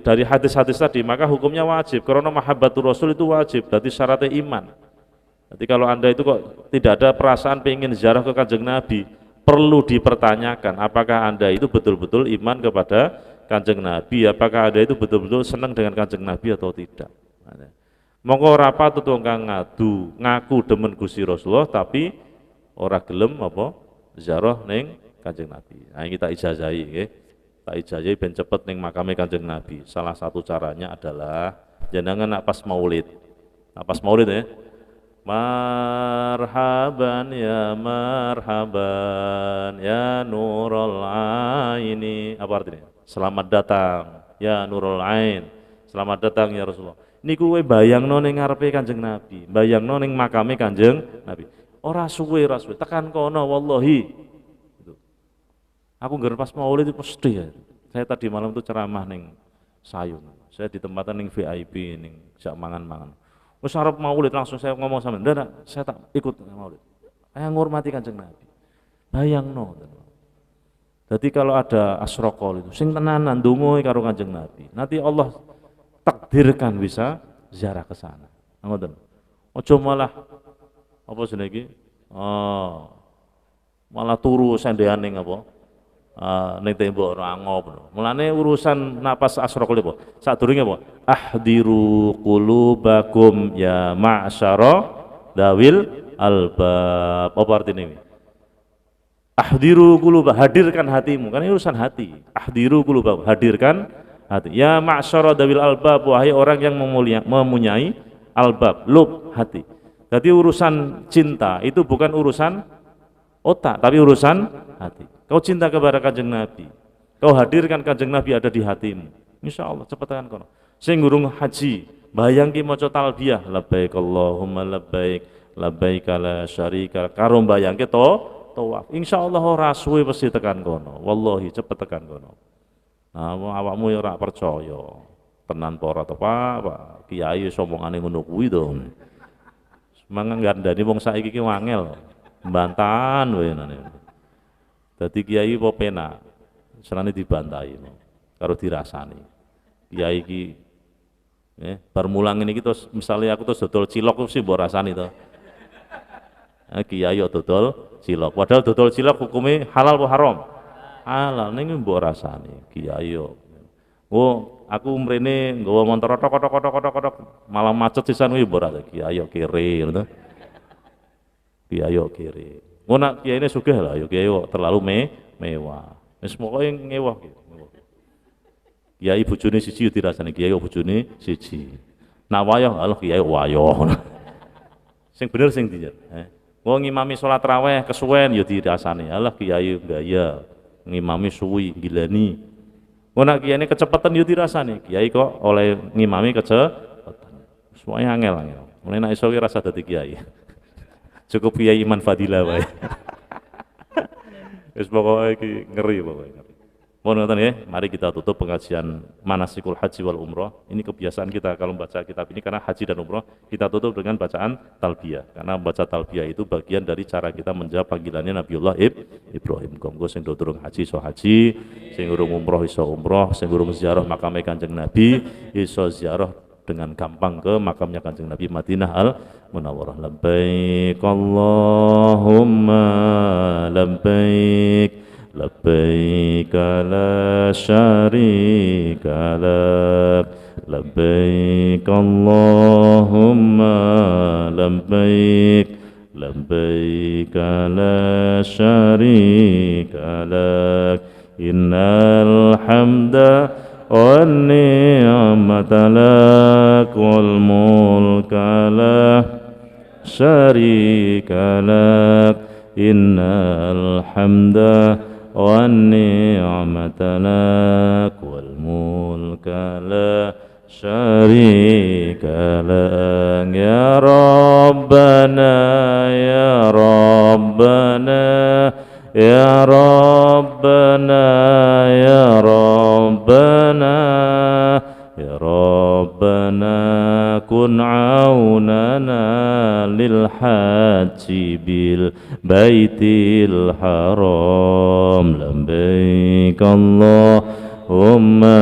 dari hadis-hadis tadi maka hukumnya wajib karena mahabbatur Rasul itu wajib, berarti syaratnya iman. Jadi kalau Anda itu kok tidak ada perasaan pengen ziarah ke Kanjeng Nabi, perlu dipertanyakan apakah Anda itu betul-betul iman kepada Kanjeng Nabi, apakah Anda itu betul-betul senang dengan Kanjeng Nabi atau tidak. Monggo ora patut wong kang ngadu ngaku demen Gusti Rasulullah tapi ora gelem apa ziarah ning Kanjeng Nabi. Nah ini kita ijazahi nggih. Tak ijazahi ben cepet ning makame Kanjeng Nabi. Salah satu caranya adalah jenengan nak pas Maulid. Nah, pas Maulid ya. Marhaban ya nurul aini. Apa artinya? Selamat datang ya nurul ain. Selamat datang ya Rasulullah. Niku kowe bayangno ning ngarepe Kanjeng Nabi, bayangno ning makame Kanjeng Nabi. Ora suwe tekan kono wallahi. Gitu. Aku ngger pas Maulid itu pasti ya. Saya tadi malam tuh ceramah ning Sayung. Saya di tempatan ning VIP ning jak mangan-mangan. Wis arep Maulid langsung saya ngomong sama ndak, saya tak ikut Maulid. Saya ngurmati Kanjeng Nabi. Bayangno. Jadi kalau ada asraqol itu sing tenanan ndonga karo Kanjeng Nabi. Nanti Allah takdirkan bisa ziarah ke sana. Ngoten. Aja malah apa jenenge iki? Malah turu sendean ning apa? Ning tembok rangop. Mulane urusan napas asraqul apa? Sadurunge apa? Ahdiru qulubakum ya ma'syara dawil albab. Apa artinya ini? Ahdiru qulub, hadirkan hatimu. Kan ini urusan hati. Ahdiru qulub, hadirkan hati. Ya ma'syara dawil albab, wahai orang yang mempunyai albab, lub, hati. Jadi urusan cinta itu bukan urusan otak, tapi urusan hati. Kau cinta kepada Kanjeng Nabi, kau hadirkan Kanjeng Nabi ada di hatimu. Insya Allah cepatan kono. Sing ngurung haji, bayangki maca talbiyah, labbaik Allahumma labbaik la syarika karo bayangke tawaf. Insya Allah ora suwe mesti tekan kono. Wallahi cepet tekan kono. Nah, awakmu ora percaya. Tenan ora to Pak, kiai somongane ngono kuwi to. Mangan gandani wong saiki ki wangel. Bantahan wae nane. Dadi kiai apa penak. Senane dibantahi karo dirasani. Kiai iki bar mulang ngene iki terus misale aku terus dodol cilok sih mbok rasani to. Kiai yo dodol cilok. Padahal dodol cilok hukume halal apa haram? Halal ning mbok rasani kiai yo. Oh, aku mrene nggawa montor tok malah macet sisan kuwi ora kiai yo kere ngono to. Kiai yo kere. Ngono kiai ini sugih lah, yo kiai terlalu mewah. Wis pokoke ngewah gitu. Kiai bojone siji yo dirasani kiai bojone siji. Nak wayah Allah kiai wayah. Sing bener sing ndi? Wong ngimami salat raweh kesuwen yo dirasani. Allah kiai gaya ngimami suwi gilani. Ngono kiai ini kecepatan yo dirasani. Kiai kok oleh ngimami kecepatan. Semuanya angel. Mulai nek iso ki rasa dadi kiai. Cukup kiai iman fadilah wae. Wis pokoke iki ngeri pokoke. Mohon ngoten ya, mari kita tutup pengajian manasikul haji wal umroh. Ini kebiasaan kita kalau membaca kitab ini karena haji dan umroh kita tutup dengan bacaan talbiyah. Karena membaca talbiyah itu bagian dari cara kita menjawab panggilannya Nabiullah Ibrahim. Monggo sing durung haji iso haji, sing urung umroh iso umroh, sing urung ziarah makame Kanjeng Nabi iso ziarah dengan gampang ke makamnya Kanjeng Nabi Madinah Al Munawwarah. Labbaik Allahumma labbaik labbaik la syarika lak labbaik Allahumma labbaik labbaik la syarika lak innal hamda wan ni'mata lak wal mulka la syarika lak innal hamda wan ni'mata lak wal mulka la syarika lak ya rabbana ya rabbana ya rabbana ya rabbana ya rabbana kun aunana lil haji bil baitil haram labbaik Allahumma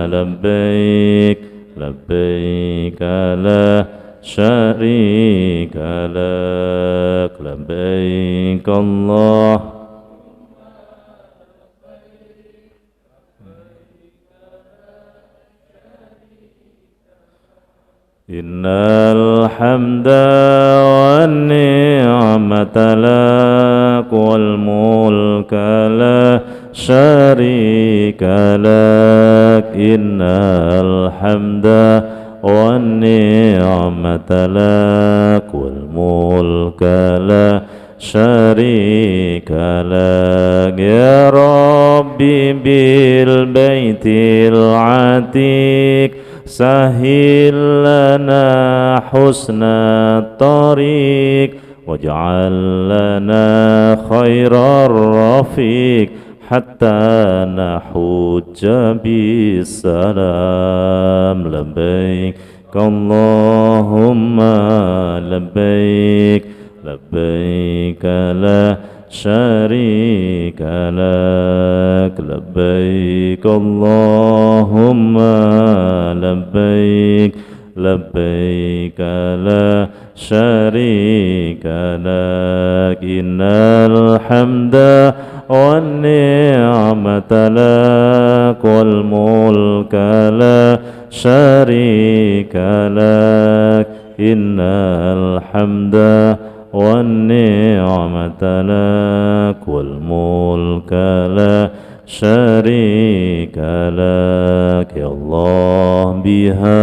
labbaik labbaik la syarika lak labbaik Allah innal hamda wan ni'mata lak wal mulka la syarika lak innal hamda wan ni'mata lak wal mulka la syarika lak ya rabbi bil baitil atiq sahil lana husna tariq waj'al lana khairar rafiq hatta nahujja bisalam labbaik Allahumma labbaik labbaik la syarika lak labbaik Allahumma labbaik labbaik la syarika lak innal hamda wan ni'mata lak wal mulka la syarika lak innal hamda wan ni'mata lak wal mulka la syarika lak ya Allah biha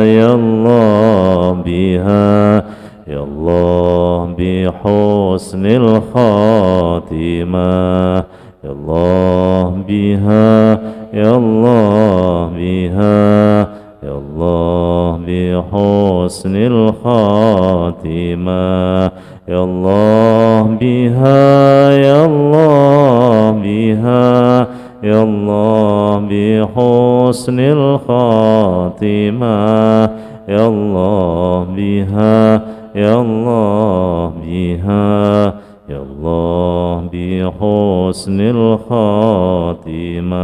ya Allah biha ya Allah bi husnil khatimah ya Allah biha ya Allah biha ya Allah bi husnil khatimah ya Allah biha ya Allah biha ya Allah bi husnil khatimah ya Allah biha ya Allah biha ya Allah bi husnil khatimah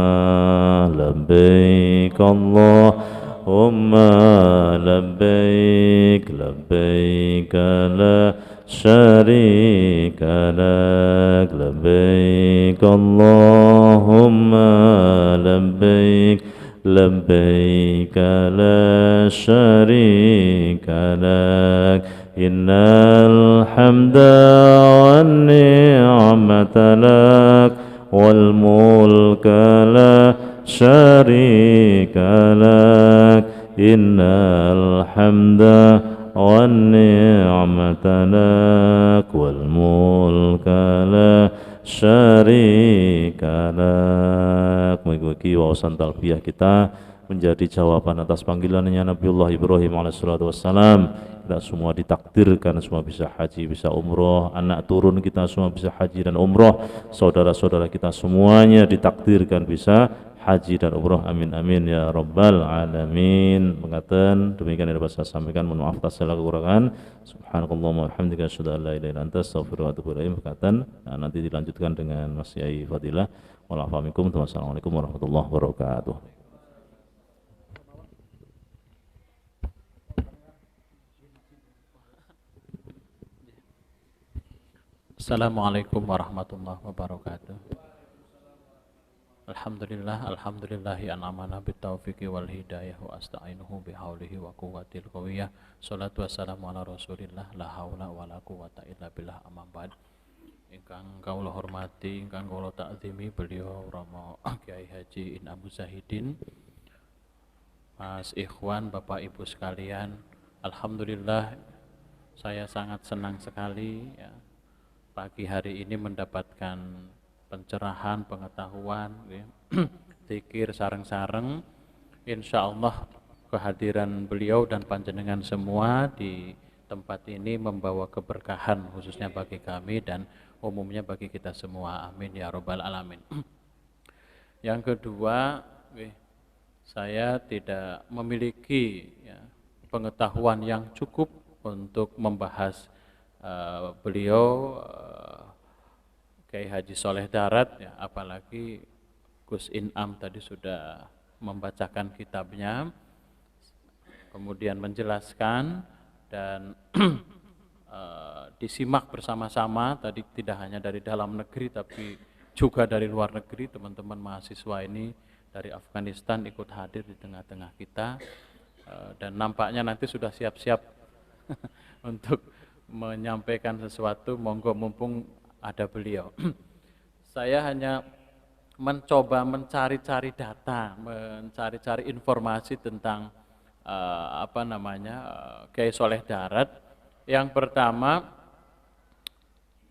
labbaik Allahumma labbaik labbaik la syarika lak labbaik Allahumma labbaik لبيك لا شريك لك إن الحمد والنعمة لك والملك لا شريك لك إن الحمد والنعمة لك والملك لا syarika lak. Mugi-mugi wawasan talbiyah kita menjadi jawaban atas panggilannya Nabiullah Ibrahim alaihissalatu wassalam. Kita semua ditakdirkan semua bisa haji, bisa umroh, anak turun kita semua bisa haji dan umroh, saudara-saudara kita semuanya ditakdirkan bisa haji dan umroh, amin amin ya rabbal alamin. Mengatakan demikian yang dapat saya sampaikan, mohon maaf atas segala kekurangan. Subhanakallahumma wa bihamdika asyhadu an la ilaha illa anta astaghfiruka wa atubu ilaik. Nanti dilanjutkan dengan Mas Yai Fadilah. Wassalamualaikum warahmatullahi wabarakatuh. Assalamualaikum warahmatullahi wabarakatuh. Alhamdulillahi an'amana bitaufiqi wal hidayah wa asta'inuhu bihaulihi wa quwwatil qawiyah. Sholatu wassalamu ala rasulillah la haula wa la quwwata illa billah, amma ba'd. Ingkang kawula hormati, ingkang kawula ta'zimi, beliau Romo Kiai Haji In Abu Zahidin, Mas Ikhwan, Bapak Ibu sekalian, alhamdulillah saya sangat senang sekali ya, pagi hari ini mendapatkan pencerahan, pengetahuan, ya. Zikir sareng-sareng. Insya Allah kehadiran beliau dan panjenengan semua di tempat ini membawa keberkahan khususnya bagi kami dan umumnya bagi kita semua. Amin ya robbal alamin. Yang kedua, saya tidak memiliki ya, pengetahuan yang cukup untuk membahas beliau Kiai Haji Soleh Darat ya, apalagi Gus Inam tadi sudah membacakan kitabnya, kemudian menjelaskan dan disimak bersama-sama tadi, tidak hanya dari dalam negeri tapi juga dari luar negeri. Teman-teman mahasiswa ini dari Afghanistan ikut hadir di tengah-tengah kita dan nampaknya nanti sudah siap-siap untuk menyampaikan sesuatu. Monggo mumpung ada beliau. Saya hanya mencoba mencari-cari data, mencari-cari informasi tentang Kiai Soleh Darat. Yang pertama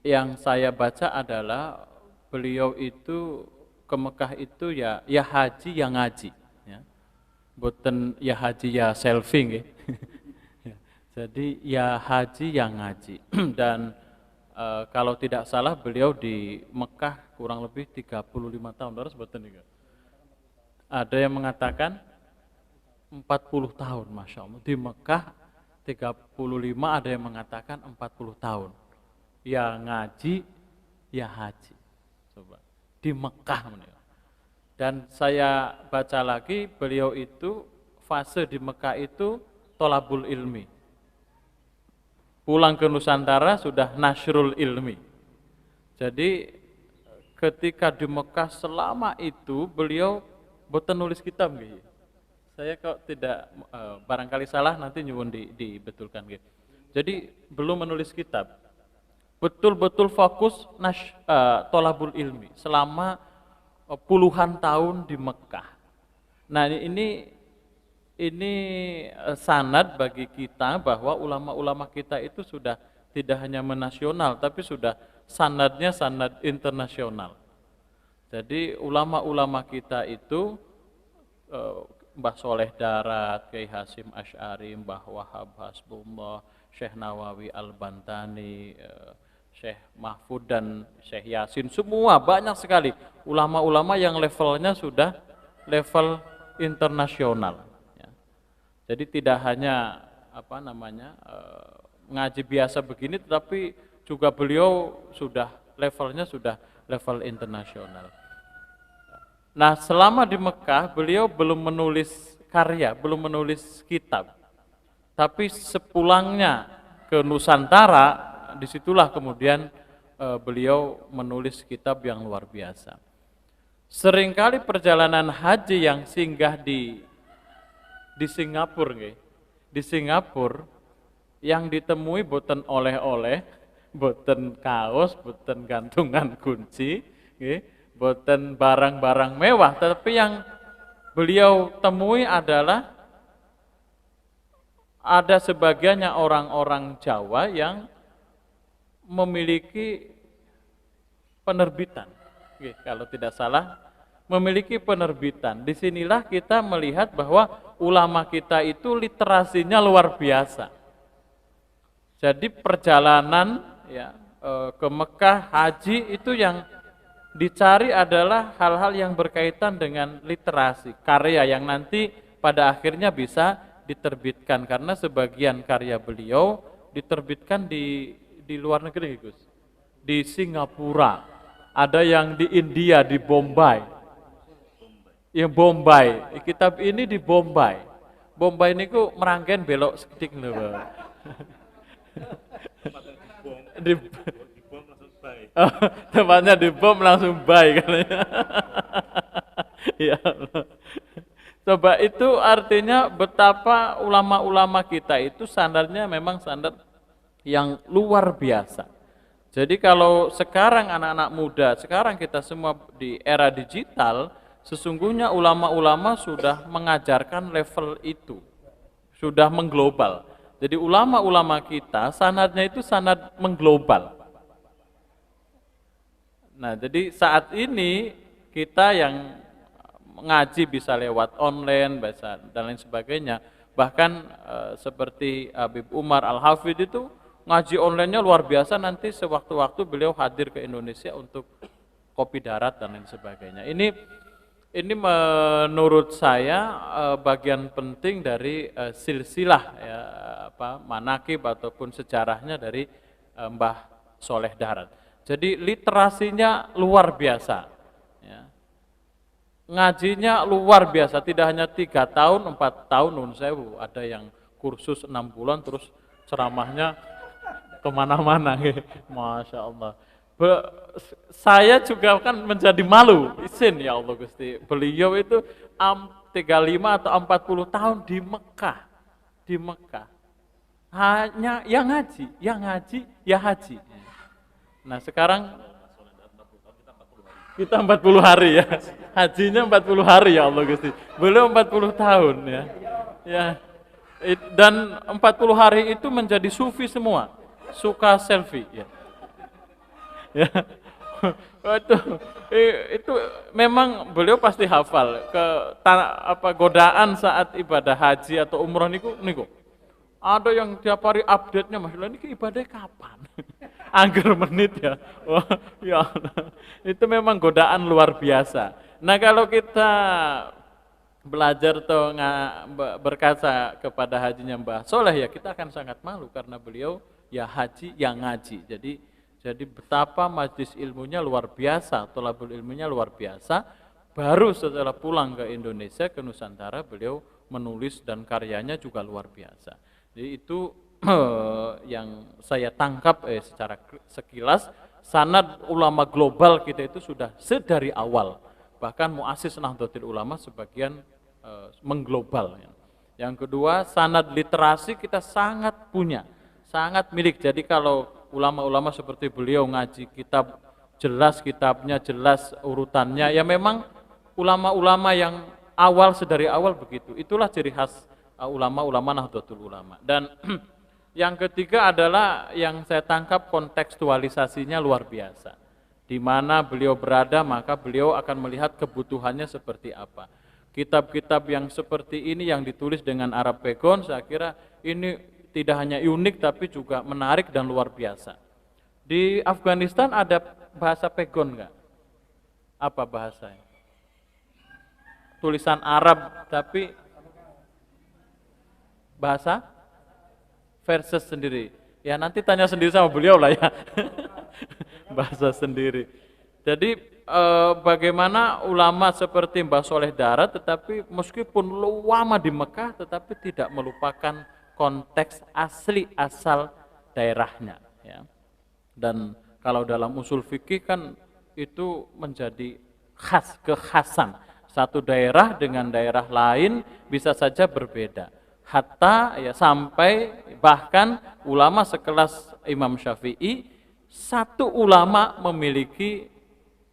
yang saya baca adalah beliau itu ke Mekah itu ya haji yang ngaji ya. Boten ya haji ya selfie nggih. Jadi ya haji yang ngaji dan kalau tidak salah beliau di Mekah kurang lebih 35 tahun, harus betul nih. Ada yang mengatakan 40 tahun, Masya Allah. Di Mekah 35, ada yang mengatakan 40 tahun. Ya ngaji, ya haji. Coba di Mekah. Dan saya baca lagi beliau itu fase di Mekah itu tolabul ilmi. Pulang ke Nusantara sudah nasrul ilmi. Jadi ketika di Mekah selama itu beliau boten nulis kitab gitu. Saya kok tidak barangkali salah nanti nyuwun dibetulkan gitu. Jadi belum menulis kitab. Betul-betul fokus tolabul ilmi selama puluhan tahun di Mekah. Nah ini sanad bagi kita bahwa ulama-ulama kita itu sudah tidak hanya menasional tapi sudah sanadnya sanad internasional. Jadi ulama-ulama kita itu Mbah Soleh Darat, Kiai Hasim Asy'ari, Mbah Wahab Hasbullah, Syekh Nawawi Al-Bantani, Syekh Mahfud dan Syekh Yasin, semua banyak sekali ulama-ulama yang levelnya sudah level internasional. Jadi tidak hanya ngaji biasa begini, tetapi juga beliau sudah levelnya sudah level internasional. Nah, selama di Mekah beliau belum menulis karya, belum menulis kitab. Tapi sepulangnya ke Nusantara, disitulah kemudian beliau menulis kitab yang luar biasa. Seringkali perjalanan haji yang singgah di Singapura nggih. Di Singapura yang ditemui boten oleh-oleh, boten kaos, boten gantungan kunci, nggih, boten barang-barang mewah, tapi yang beliau temui adalah ada sebagiannya orang-orang Jawa yang memiliki penerbitan. Oke, kalau tidak salah, memiliki penerbitan. Disinilah kita melihat bahwa ulama kita itu literasinya luar biasa. Jadi perjalanan ya ke Mekah haji itu yang dicari adalah hal-hal yang berkaitan dengan literasi, karya yang nanti pada akhirnya bisa diterbitkan karena sebagian karya beliau diterbitkan di luar negeri, Gus. Di Singapura, ada yang di India, di Bombay. Ya Bombay, kitab ini di Bombay. Bombay niku merangken belok seketik lho. Di tempatnya dibom langsung baik katanya. Ya Allah. Coba itu artinya betapa ulama-ulama kita itu standarnya memang standar yang luar biasa. Jadi kalau sekarang anak-anak muda, sekarang kita semua di era digital, sesungguhnya ulama-ulama sudah mengajarkan level itu, sudah mengglobal. Jadi ulama-ulama kita sanadnya itu sanad mengglobal. Nah, jadi saat ini kita yang ngaji bisa lewat online, bisa dan lain sebagainya. Bahkan seperti Habib Umar Al-Hafidh itu ngaji online-nya luar biasa, nanti sewaktu-waktu beliau hadir ke Indonesia untuk kopi darat dan lain sebagainya. Ini menurut saya bagian penting dari silsilah ya, manakib ataupun sejarahnya dari Mbah Soleh Darat. Jadi literasinya luar biasa, ya. Ngajinya luar biasa, tidak hanya 3 tahun, 4 tahun, nun sewu, ada yang kursus 6 bulan terus ceramahnya kemana-mana, Masya Allah. Saya juga kan menjadi malu, izin ya Allah Gusti. Beliau itu 35 atau 40 tahun di Mekah. Hanya yang ngaji, ya haji. Nah sekarang kita 40 hari ya, hajinya 40 hari ya Allah Gusti. Beliau 40 tahun ya. Ya. Dan 40 hari itu menjadi sufi semua, suka selfie ya. Ya. Itu memang beliau pasti hafal godaan saat ibadah haji atau umroh niku. Ada yang tiap hari update-nya, Mas, ini ibadah kapan? Angger menit ya. Wah, ya Allah. Itu memang godaan luar biasa. Nah, kalau kita belajar atau berkaca kepada hajinya Mbah Soleh ya, kita akan sangat malu karena beliau ya haji yang ngaji. Jadi betapa majlis ilmunya luar biasa, thalabul ilmunya luar biasa. Baru setelah pulang ke Indonesia, ke Nusantara, beliau menulis dan karyanya juga luar biasa. Jadi itu yang saya tangkap secara sekilas, sanad ulama global kita itu sudah sedari awal. Bahkan muassis Nahdlatul Ulama sebagian mengglobal. Yang kedua, sanad literasi kita sangat punya, sangat milik. Jadi kalau ulama-ulama seperti beliau ngaji kitab, jelas kitabnya, jelas urutannya, ya memang ulama-ulama yang awal sedari awal begitu. Itulah ciri khas ulama-ulama Nahdlatul Ulama. Dan yang ketiga adalah yang saya tangkap kontekstualisasinya luar biasa. Di mana beliau berada, maka beliau akan melihat kebutuhannya seperti apa. Kitab-kitab yang seperti ini yang ditulis dengan Arab Pegon, saya kira ini tidak hanya unik tapi juga menarik dan luar biasa. Di Afghanistan ada bahasa Pegon enggak? Apa bahasanya? Tulisan Arab tapi bahasa versus sendiri. Ya nanti tanya sendiri sama beliau lah ya. Bahasa sendiri. Jadi bagaimana ulama seperti Mbah Soleh Darat tetapi meskipun lama di Mekah tetapi tidak melupakan konteks asli asal daerahnya ya. Dan kalau dalam usul fikih kan itu menjadi kekhasan. Satu daerah dengan daerah lain bisa saja berbeda. Hatta ya sampai bahkan ulama sekelas Imam Syafi'i, satu ulama memiliki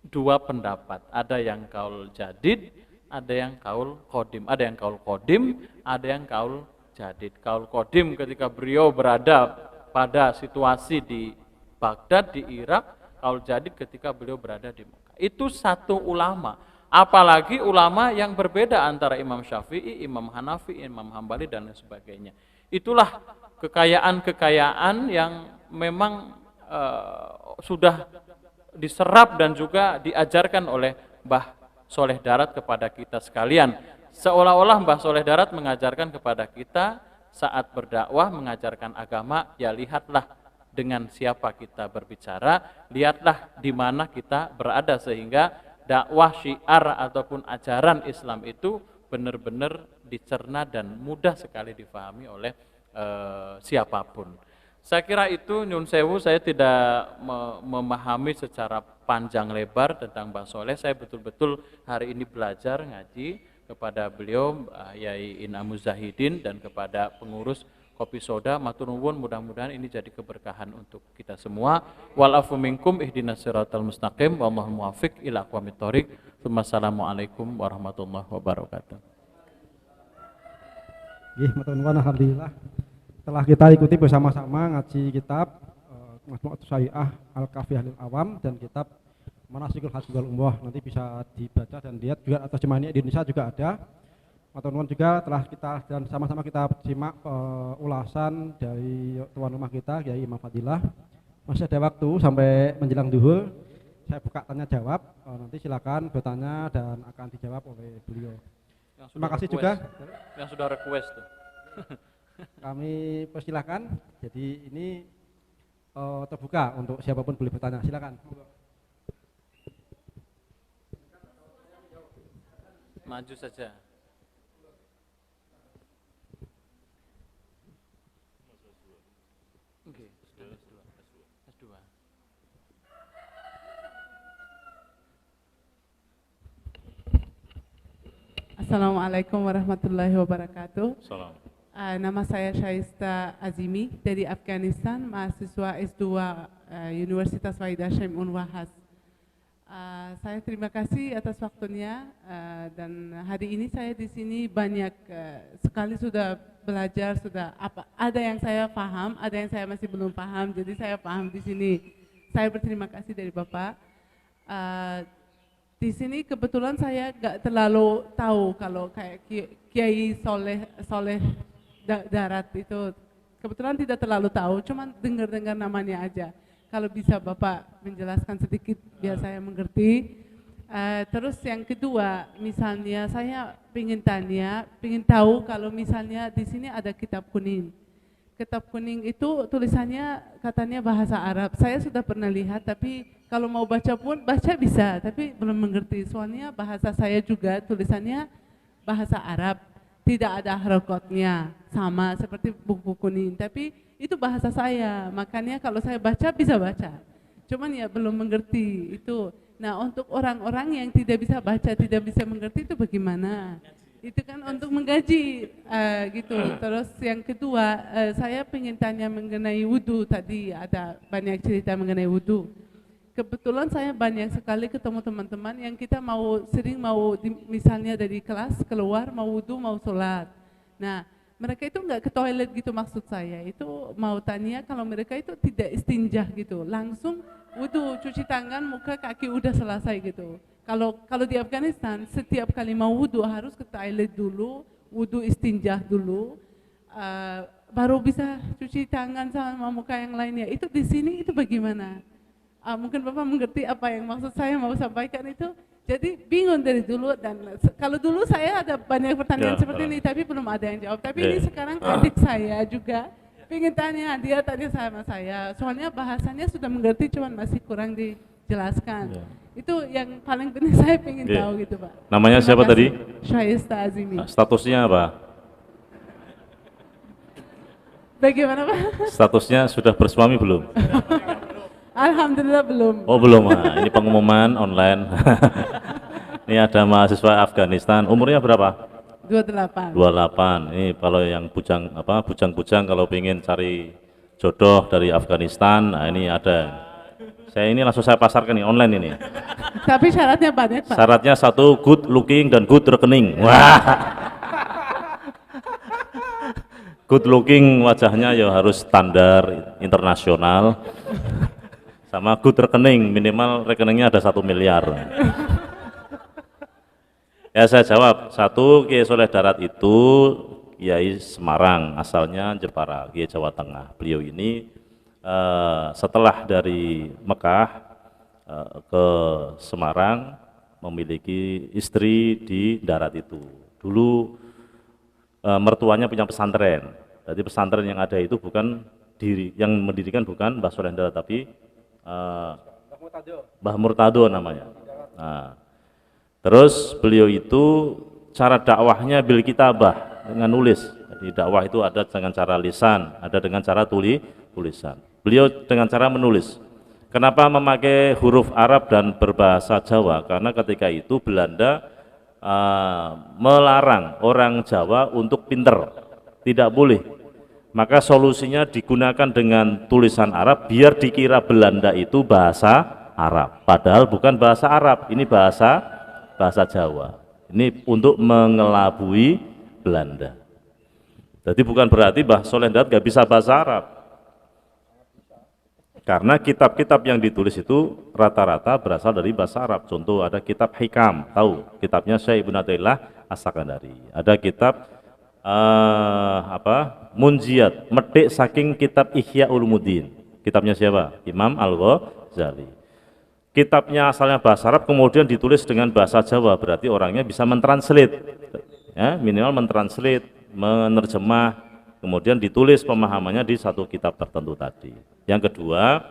dua pendapat. Ada yang kaul jadid, ada yang kaul qadim. Ada yang kaul qadim, ada yang kaul jadid. Kaul qadim ketika beliau berada pada situasi di Baghdad, di Irak. Kaul jadid ketika beliau berada di Mekah. Itu satu ulama. Apalagi ulama yang berbeda antara Imam Syafi'i, Imam Hanafi, Imam Hambali dan lain sebagainya. Itulah kekayaan-kekayaan yang memang sudah diserap dan juga diajarkan oleh Mbah Soleh Darat kepada kita sekalian. Seolah-olah Mbah Soleh Darat mengajarkan kepada kita saat berdakwah, mengajarkan agama, ya lihatlah dengan siapa kita berbicara, lihatlah di mana kita berada sehingga dakwah syiar ataupun ajaran Islam itu benar-benar dicerna dan mudah sekali difahami oleh siapapun. Saya kira itu, nyun sewu, saya tidak memahami secara panjang lebar tentang Mbah Soleh. Saya betul-betul hari ini belajar ngaji kepada beliau, Yai Ina Muzahidin, dan kepada pengurus Kopi Soda. Matur nuwun, mudah-mudahan ini jadi keberkahan untuk kita semua. Wal afu minkum ihdinas siratal mustaqim wallahu muwaffiq ila aqwamit thoriq. Wassalamualaikum warahmatullahi wabarakatuh. Nggih, matur nuwun, alhamdulillah. Setelah kita ikuti bersama-sama ngaji kitab Majmu'atus Syariah Al-Kafiyah lil Awam dan kitab Manasikul Haji wal Umrah, nanti bisa dibaca dan lihat juga, atau terjemahannya di Indonesia juga ada. Matur nuwun juga telah kita dan sama-sama kita simak ulasan dari tuan rumah kita Kiai Imam Fadilah. Masih ada waktu sampai menjelang zuhur. Saya buka tanya jawab, nanti silakan bertanya dan akan dijawab oleh beliau. Terima kasih juga yang sudah request tuh. Kami persilahkan. Jadi ini terbuka untuk siapapun boleh bertanya. Silakan. Maju saja. Assalamualaikum warahmatullahi wabarakatuh. Salam. Nama saya Syaista Azimi dari Afghanistan, mahasiswa S2 Universitas Wahid Hasyim Unwahas. Saya terima kasih atas waktunya dan hari ini saya di sini banyak sekali sudah belajar, sudah ada yang saya paham, ada yang saya masih belum paham, jadi saya paham di sini. Saya berterima kasih dari Bapak. Di sini kebetulan saya nggak terlalu tahu kalau kayak Kiai Soleh Darat itu, kebetulan tidak terlalu tahu, cuman dengar-dengar namanya aja. Kalau bisa Bapak menjelaskan sedikit biar saya mengerti. Terus yang kedua, misalnya saya ingin tahu kalau misalnya di sini ada kitab kuning. Kitab kuning itu tulisannya katanya bahasa Arab. Saya sudah pernah lihat, tapi kalau mau baca pun baca bisa, tapi belum mengerti. Soalnya bahasa saya juga tulisannya bahasa Arab, tidak ada harokatnya, sama seperti buku kuning. Tapi itu bahasa saya, makanya kalau saya baca bisa baca. Cuman ya belum mengerti itu. Nah, untuk orang-orang yang tidak bisa baca, tidak bisa mengerti itu bagaimana? Itu kan untuk menggaji gitu. Terus yang kedua, saya ingin tanya mengenai wudhu. Tadi ada banyak cerita mengenai wudhu. Kebetulan saya banyak sekali ketemu teman-teman yang kita sering mau misalnya dari kelas keluar mau wudhu mau sholat. Nah, mereka itu enggak ke toilet gitu, maksud saya itu mau tanya kalau mereka itu tidak istinjah gitu, langsung wudhu, cuci tangan, muka, kaki udah selesai gitu. Kalau di Afghanistan setiap kali mau wudhu harus ke toilet dulu, wudhu istinjah dulu, baru bisa cuci tangan sama muka yang lainnya. Itu di sini itu bagaimana? Mungkin Bapak mengerti apa yang maksud saya mau sampaikan itu. Jadi bingung dari dulu, dan kalau dulu saya ada banyak pertanyaan seperti ini tapi belum ada yang jawab. Tapi ini sekarang adik saya juga pengen tanya, dia tanya sama saya. Soalnya bahasanya sudah mengerti cuman masih kurang dijelaskan. Itu yang paling penting saya pengen tahu gitu Pak. Namanya siapa tadi? Syaista Azimi. Statusnya apa? Bagaimana Pak? Statusnya sudah bersuami belum? Alhamdulillah belum. Oh belum, ini pengumuman online. Ini ada mahasiswa Afghanistan, umurnya berapa? 28. 28. Ini kalau yang bujang-bujang kalau ingin cari jodoh dari Afghanistan, nah ini ada. Saya ini langsung saya pasarkan nih online ini. Tapi syaratnya banyak, Pak. Syaratnya satu, good looking dan good rekening. Wah. Good looking wajahnya ya harus standar internasional. Sama good rekening, minimal rekeningnya ada 1 miliar. Ya saya jawab, satu Kiai Soleh Darat itu Kiai Semarang, asalnya Jepara, Kiai Jawa Tengah. Beliau ini setelah dari Mekah ke Semarang memiliki istri di darat itu. Dulu mertuanya punya pesantren. Jadi pesantren yang ada itu bukan yang mendirikan bukan Mbah Soleh Darat, tapi Mbah Murtado namanya. Nah, terus beliau itu cara dakwahnya bil kitabah, dengan nulis. Jadi dakwah itu ada dengan cara lisan, ada dengan cara tulisan. Beliau dengan cara menulis. Kenapa memakai huruf Arab dan berbahasa Jawa? Karena ketika itu Belanda melarang orang Jawa untuk pinter, tidak boleh. Maka solusinya digunakan dengan tulisan Arab biar dikira Belanda itu bahasa Arab. Padahal bukan bahasa Arab, ini bahasa Jawa. Ini untuk mengelabui Belanda. Jadi bukan berarti Mbah Soleh Darat gak bisa bahasa Arab. Karena kitab-kitab yang ditulis itu rata-rata berasal dari bahasa Arab. Contoh ada kitab Hikam, tahu kitabnya Syekh Ibnu Athaillah As-Sakandari. Ada kitab Munjiat, metik saking kitab Ihya Ulumuddin. Kitabnya siapa? Imam Al-Ghazali. Kitabnya asalnya bahasa Arab kemudian ditulis dengan bahasa Jawa, berarti orangnya bisa mentranslate. Ya, minimal mentranslate, menerjemah, kemudian ditulis pemahamannya di satu kitab tertentu tadi. Yang kedua,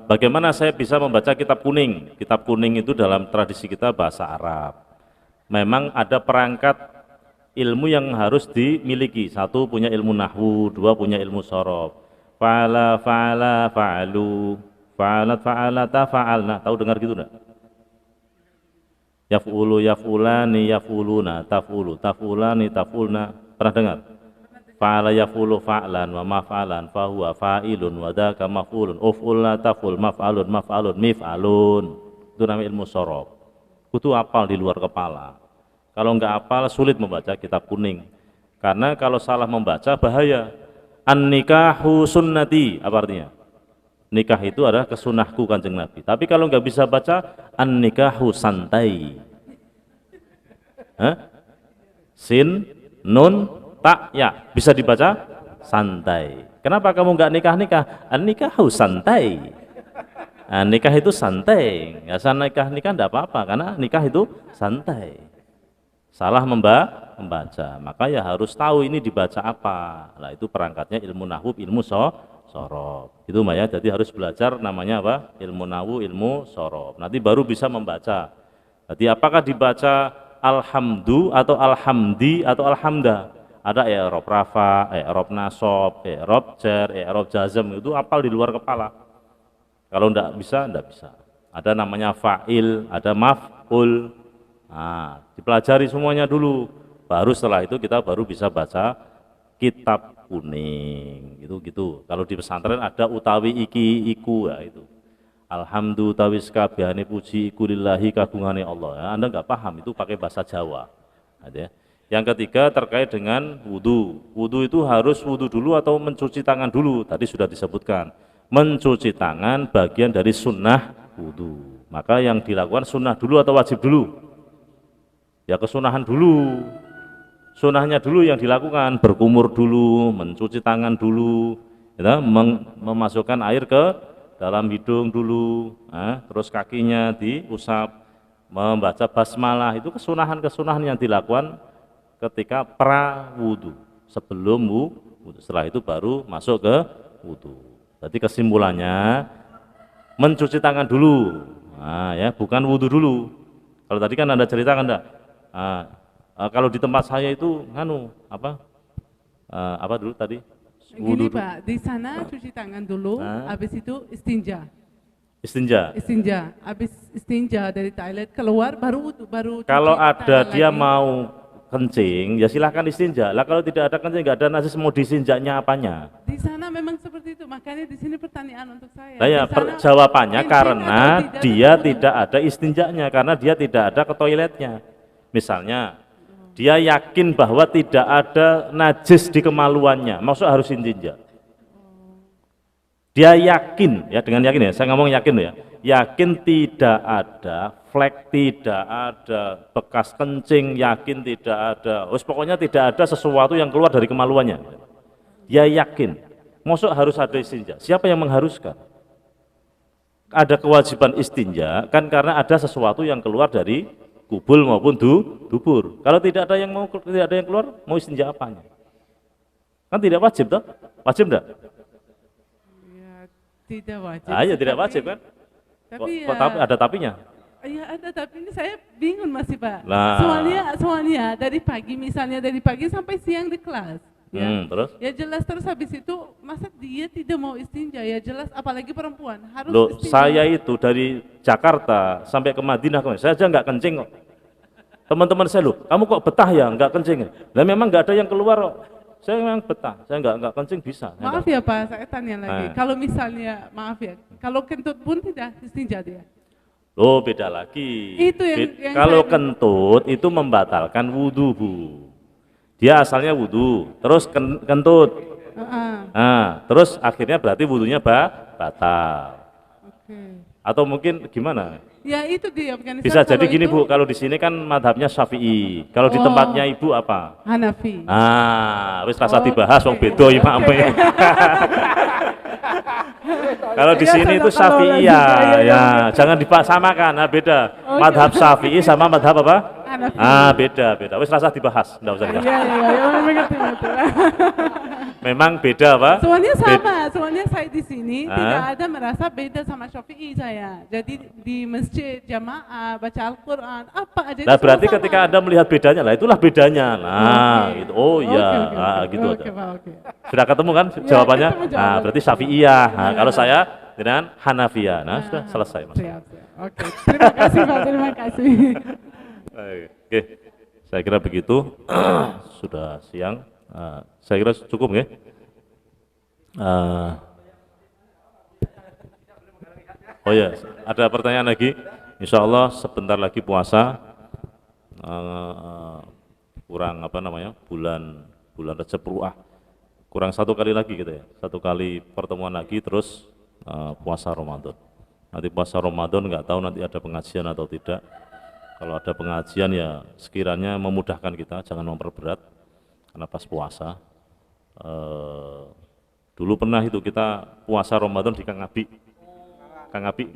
bagaimana saya bisa membaca kitab kuning? Kitab kuning itu dalam tradisi kita bahasa Arab. Memang ada perangkat ilmu yang harus dimiliki. Satu punya ilmu nahwu, dua punya ilmu sorof. Fa'ala, fa'ala, fa'alu, fa'alat, fa'alata, fa'alna. Tahu dengar gitu enggak? Yaf'ulu, yaf'ulani, yaf'uluna, taf'ulu, taf'ulani, taf'ulna. Pernah dengar? Fa'ala yaf'ulu fa'lan wa maf'alan fahuwa fa'ilun wa dhaka maf'ulun uf'ulna taf'ul maf'alun maf'alun mif'alun. Itu namanya ilmu sorof. Itu hafal di luar kepala. Kalau enggak hafal sulit membaca kitab kuning. Karena kalau salah membaca bahaya. An-nikahu sunnati, apa artinya? Nikah itu adalah kesunahku Kanjeng Nabi. Tapi kalau enggak bisa baca an-nikahu santai. Sin, nun, tak, ya, bisa dibaca santai. Kenapa kamu enggak nikah-nikah? An-nikahu santai. Nah, nikah itu santai. Ya, nikah enggak apa-apa karena nikah itu santai. Salah membaca, maka ya harus tahu ini dibaca apa. Nah, itu perangkatnya ilmu nahwu, ilmu sorof. Itu Mbak ya, jadi harus belajar namanya apa? Ilmu nahwu, ilmu sorof. Nanti baru bisa membaca. Jadi apakah dibaca alhamdu atau alhamdi atau alhamda? Ada i'rab rafa, i'rab nasab, i'rab jar, i'rab jazm, itu apal di luar kepala. Kalau enggak bisa, enggak bisa. Ada namanya fa'il, ada maf'ul. Nah, dipelajari semuanya dulu. Baru setelah itu kita baru bisa baca kitab kuning. Gitu. Kalau di pesantren ada utawi iki iku ya itu. Alhamdulillah tawis kabehane puji iku lillahi kagungane Allah. Ya, Anda enggak paham itu pakai bahasa Jawa. Ada ya. Yang ketiga terkait dengan wudu. Wudu itu harus wudu dulu atau mencuci tangan dulu. Tadi sudah disebutkan. Mencuci tangan bagian dari sunnah wudu. Maka yang dilakukan sunnah dulu atau wajib dulu? Ya kesunahan dulu. Sunnahnya dulu yang dilakukan. Berkumur dulu, mencuci tangan dulu, ya, memasukkan air ke dalam hidung dulu, terus kakinya diusap, membaca basmalah. Itu kesunahan-kesunahan yang dilakukan ketika pra-wudu, sebelum wudu. Setelah itu baru masuk ke wudu. Jadi kesimpulannya mencuci tangan dulu, ya bukan wudu dulu. Kalau tadi kan Anda ceritakan enggak? Kalau di tempat saya itu apa dulu tadi? Gini Pak, di sana cuci tangan dulu, habis itu istinja. Istinja. Istinja, habis istinja dari toilet keluar baru wudu, baru Kalau cuci ada tangan dia lagi. mau kencing, ya silahkan istinja. Lah kalau tidak ada kencing, nggak ada najis, mau disinjaknya apanya? Di sana memang seperti itu, makanya di sini pertanyaan untuk saya. Nah ya, Di sana jawabannya kencing karena atau dia wudu? tidak ada istinjaknya, karena dia tidak ada ke toiletnya. Misalnya, dia yakin bahwa tidak ada najis di kemaluannya, maksud harus istinja. Dia yakin, ya dengan yakin ya, saya ngomong yakin ya, yakin tidak ada flek, tidak ada bekas kencing, yakin tidak ada, pokoknya tidak ada sesuatu yang keluar dari kemaluannya. Dia yakin, maksud harus ada istinja. Siapa yang mengharuskan? Ada kewajiban istinja kan karena ada sesuatu yang keluar dari kubul maupun dubur. Kalau tidak ada yang keluar, mau istinja apanya? Kan tidak wajib toh? Wajib enggak? Ya, tidak wajib. Ah, ya tidak Tapi- wajib kan? Tapi Kok tapi ada tapinya? ya ada, tapi ini saya bingung masih Pak. Lah. Soalnya dari pagi, misalnya dari pagi sampai siang di kelas. Ya. Terus? Ya jelas, terus habis itu masa dia tidak mau istinja, ya jelas, apalagi perempuan harus Loh, istinja. saya itu dari Jakarta sampai ke Madinah, saya aja nggak kencing kok. Teman-teman saya, loh, kamu kok betah ya nggak kencing? Lah memang nggak ada yang keluar kok. Saya memang betah, saya nggak kencing bisa. Saya Maaf nggak- ya Pak, saya tanya lagi. Nah. Kalau misalnya, maaf ya, kalau kentut pun tidak istinja dia. Loh, beda lagi. Itu yang Kalau saya- kentut itu membatalkan wudhu, Bu. Dia asalnya wudhu, terus kentut. Heeh. Nah, terus akhirnya berarti wudhunya batal. Oke. Atau mungkin gimana? Ya itu dia, Afghanistan. Bisa jadi kalau gini itu Bu, kalau di sini kan madhabnya Syafi'i. Kalau di Oh. tempatnya Ibu apa? Hanafi. Ah, wis rasa Oke. dibahas wong beda imame. Kalau di Ya, sini itu kalau Syafi'i lagi kayak ya, jangan disamakan, nah beda. Oke. Madhab Syafi'i sama madhab apa? Hanafi. Ah, beda. Wis rasa dibahas, enggak usah dibahas. Iya, mengerti. Memang beda apa? Soalnya Beda. sama, soalnya saya di sini Ah. tidak ada merasa beda sama Syafi'i saya. Jadi di masjid jamaah baca Al-Quran apa aja. Nah, itu berarti semua ketika sama. Anda melihat bedanya, lah itulah bedanya. Nah, Oke. gitu. Oh iya, Oke, nah, gitu oke, aja. Pak, oke. Sudah ketemu kan jawabannya? ketemu Nah, jawabannya. berarti Syafi'iyah. Nah, Iya. kalau saya dengan Hanafiyah. Nah, Ah, sudah selesai, Mas. Siap. Oke, terima kasih Pak, terima kasih. Oke, saya kira begitu. Sudah siang. Saya kira cukup ya. Oh ya, ada pertanyaan lagi. Insya Allah sebentar lagi puasa. Kurang apa namanya? Bulan Rajab Ru'ah. Kurang satu kali lagi gitu ya. Satu kali pertemuan lagi terus puasa Ramadan. Nanti puasa Ramadan nggak tahu nanti ada pengajian atau tidak. Kalau ada pengajian ya sekiranya memudahkan kita, jangan memperberat karena pas puasa. Dulu pernah itu kita puasa Ramadan di Kang Abi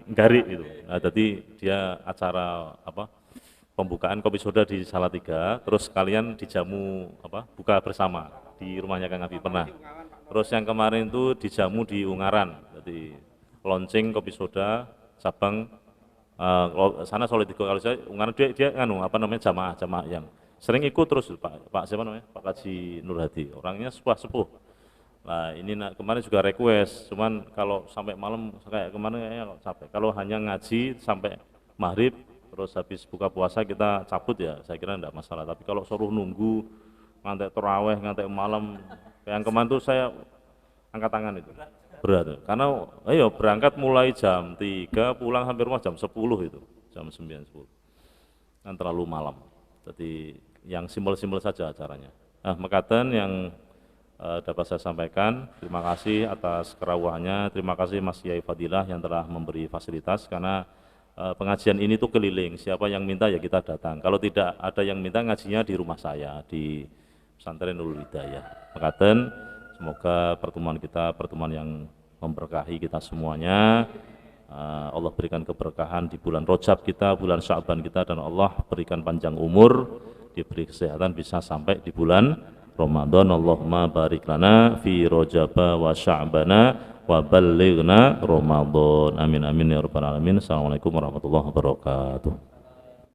Ngari itu. Nah, jadi dia acara apa pembukaan kopi soda di Salatiga, terus kalian dijamu apa buka bersama di rumahnya Kang Abi pernah. Terus yang kemarin itu dijamu di Ungaran, jadi launching kopi soda cabang sana Salatiga. Kalau saya Ungaran dia nganu apa namanya jamaah yang sering ikut terus Pak siapa namanya Pak Kaji Nur Hadi, orangnya sepuh. Nah ini kemarin juga request, cuman kalau sampai malam kayak kemarin kayaknya capek. Kalau hanya ngaji sampai maghrib, terus habis buka puasa kita cabut ya, saya kira enggak masalah. Tapi kalau suruh nunggu ngantek terawih, ngantek malam, yang kemarin tuh saya angkat tangan itu berat. Karena ayo berangkat mulai jam 3, pulang hampir rumah jam 10 itu, jam 9-10, kan terlalu malam. Jadi yang simpel-simpel saja acaranya. Nah, mekaten yang dapat saya sampaikan, terima kasih atas kerawuhannya, terima kasih Mas Yai Fadilah yang telah memberi fasilitas karena pengajian ini tuh keliling, siapa yang minta ya kita datang, kalau tidak ada yang minta ngajinya di rumah saya, di Pesantren Nurul Hidayah. Mekaten, semoga pertemuan kita pertemuan yang memberkahi kita semuanya. Allah berikan keberkahan di bulan Rajab kita, bulan Sya'ban kita, dan Allah berikan panjang umur, diberi kesehatan bisa sampai di bulan Ramadan. Allahumma barik lana fi Rajaba wa Sya'bana wa ballighna Ramadan. Amin amin ya rabbal alamin. Assalamualaikum warahmatullahi wabarakatuh.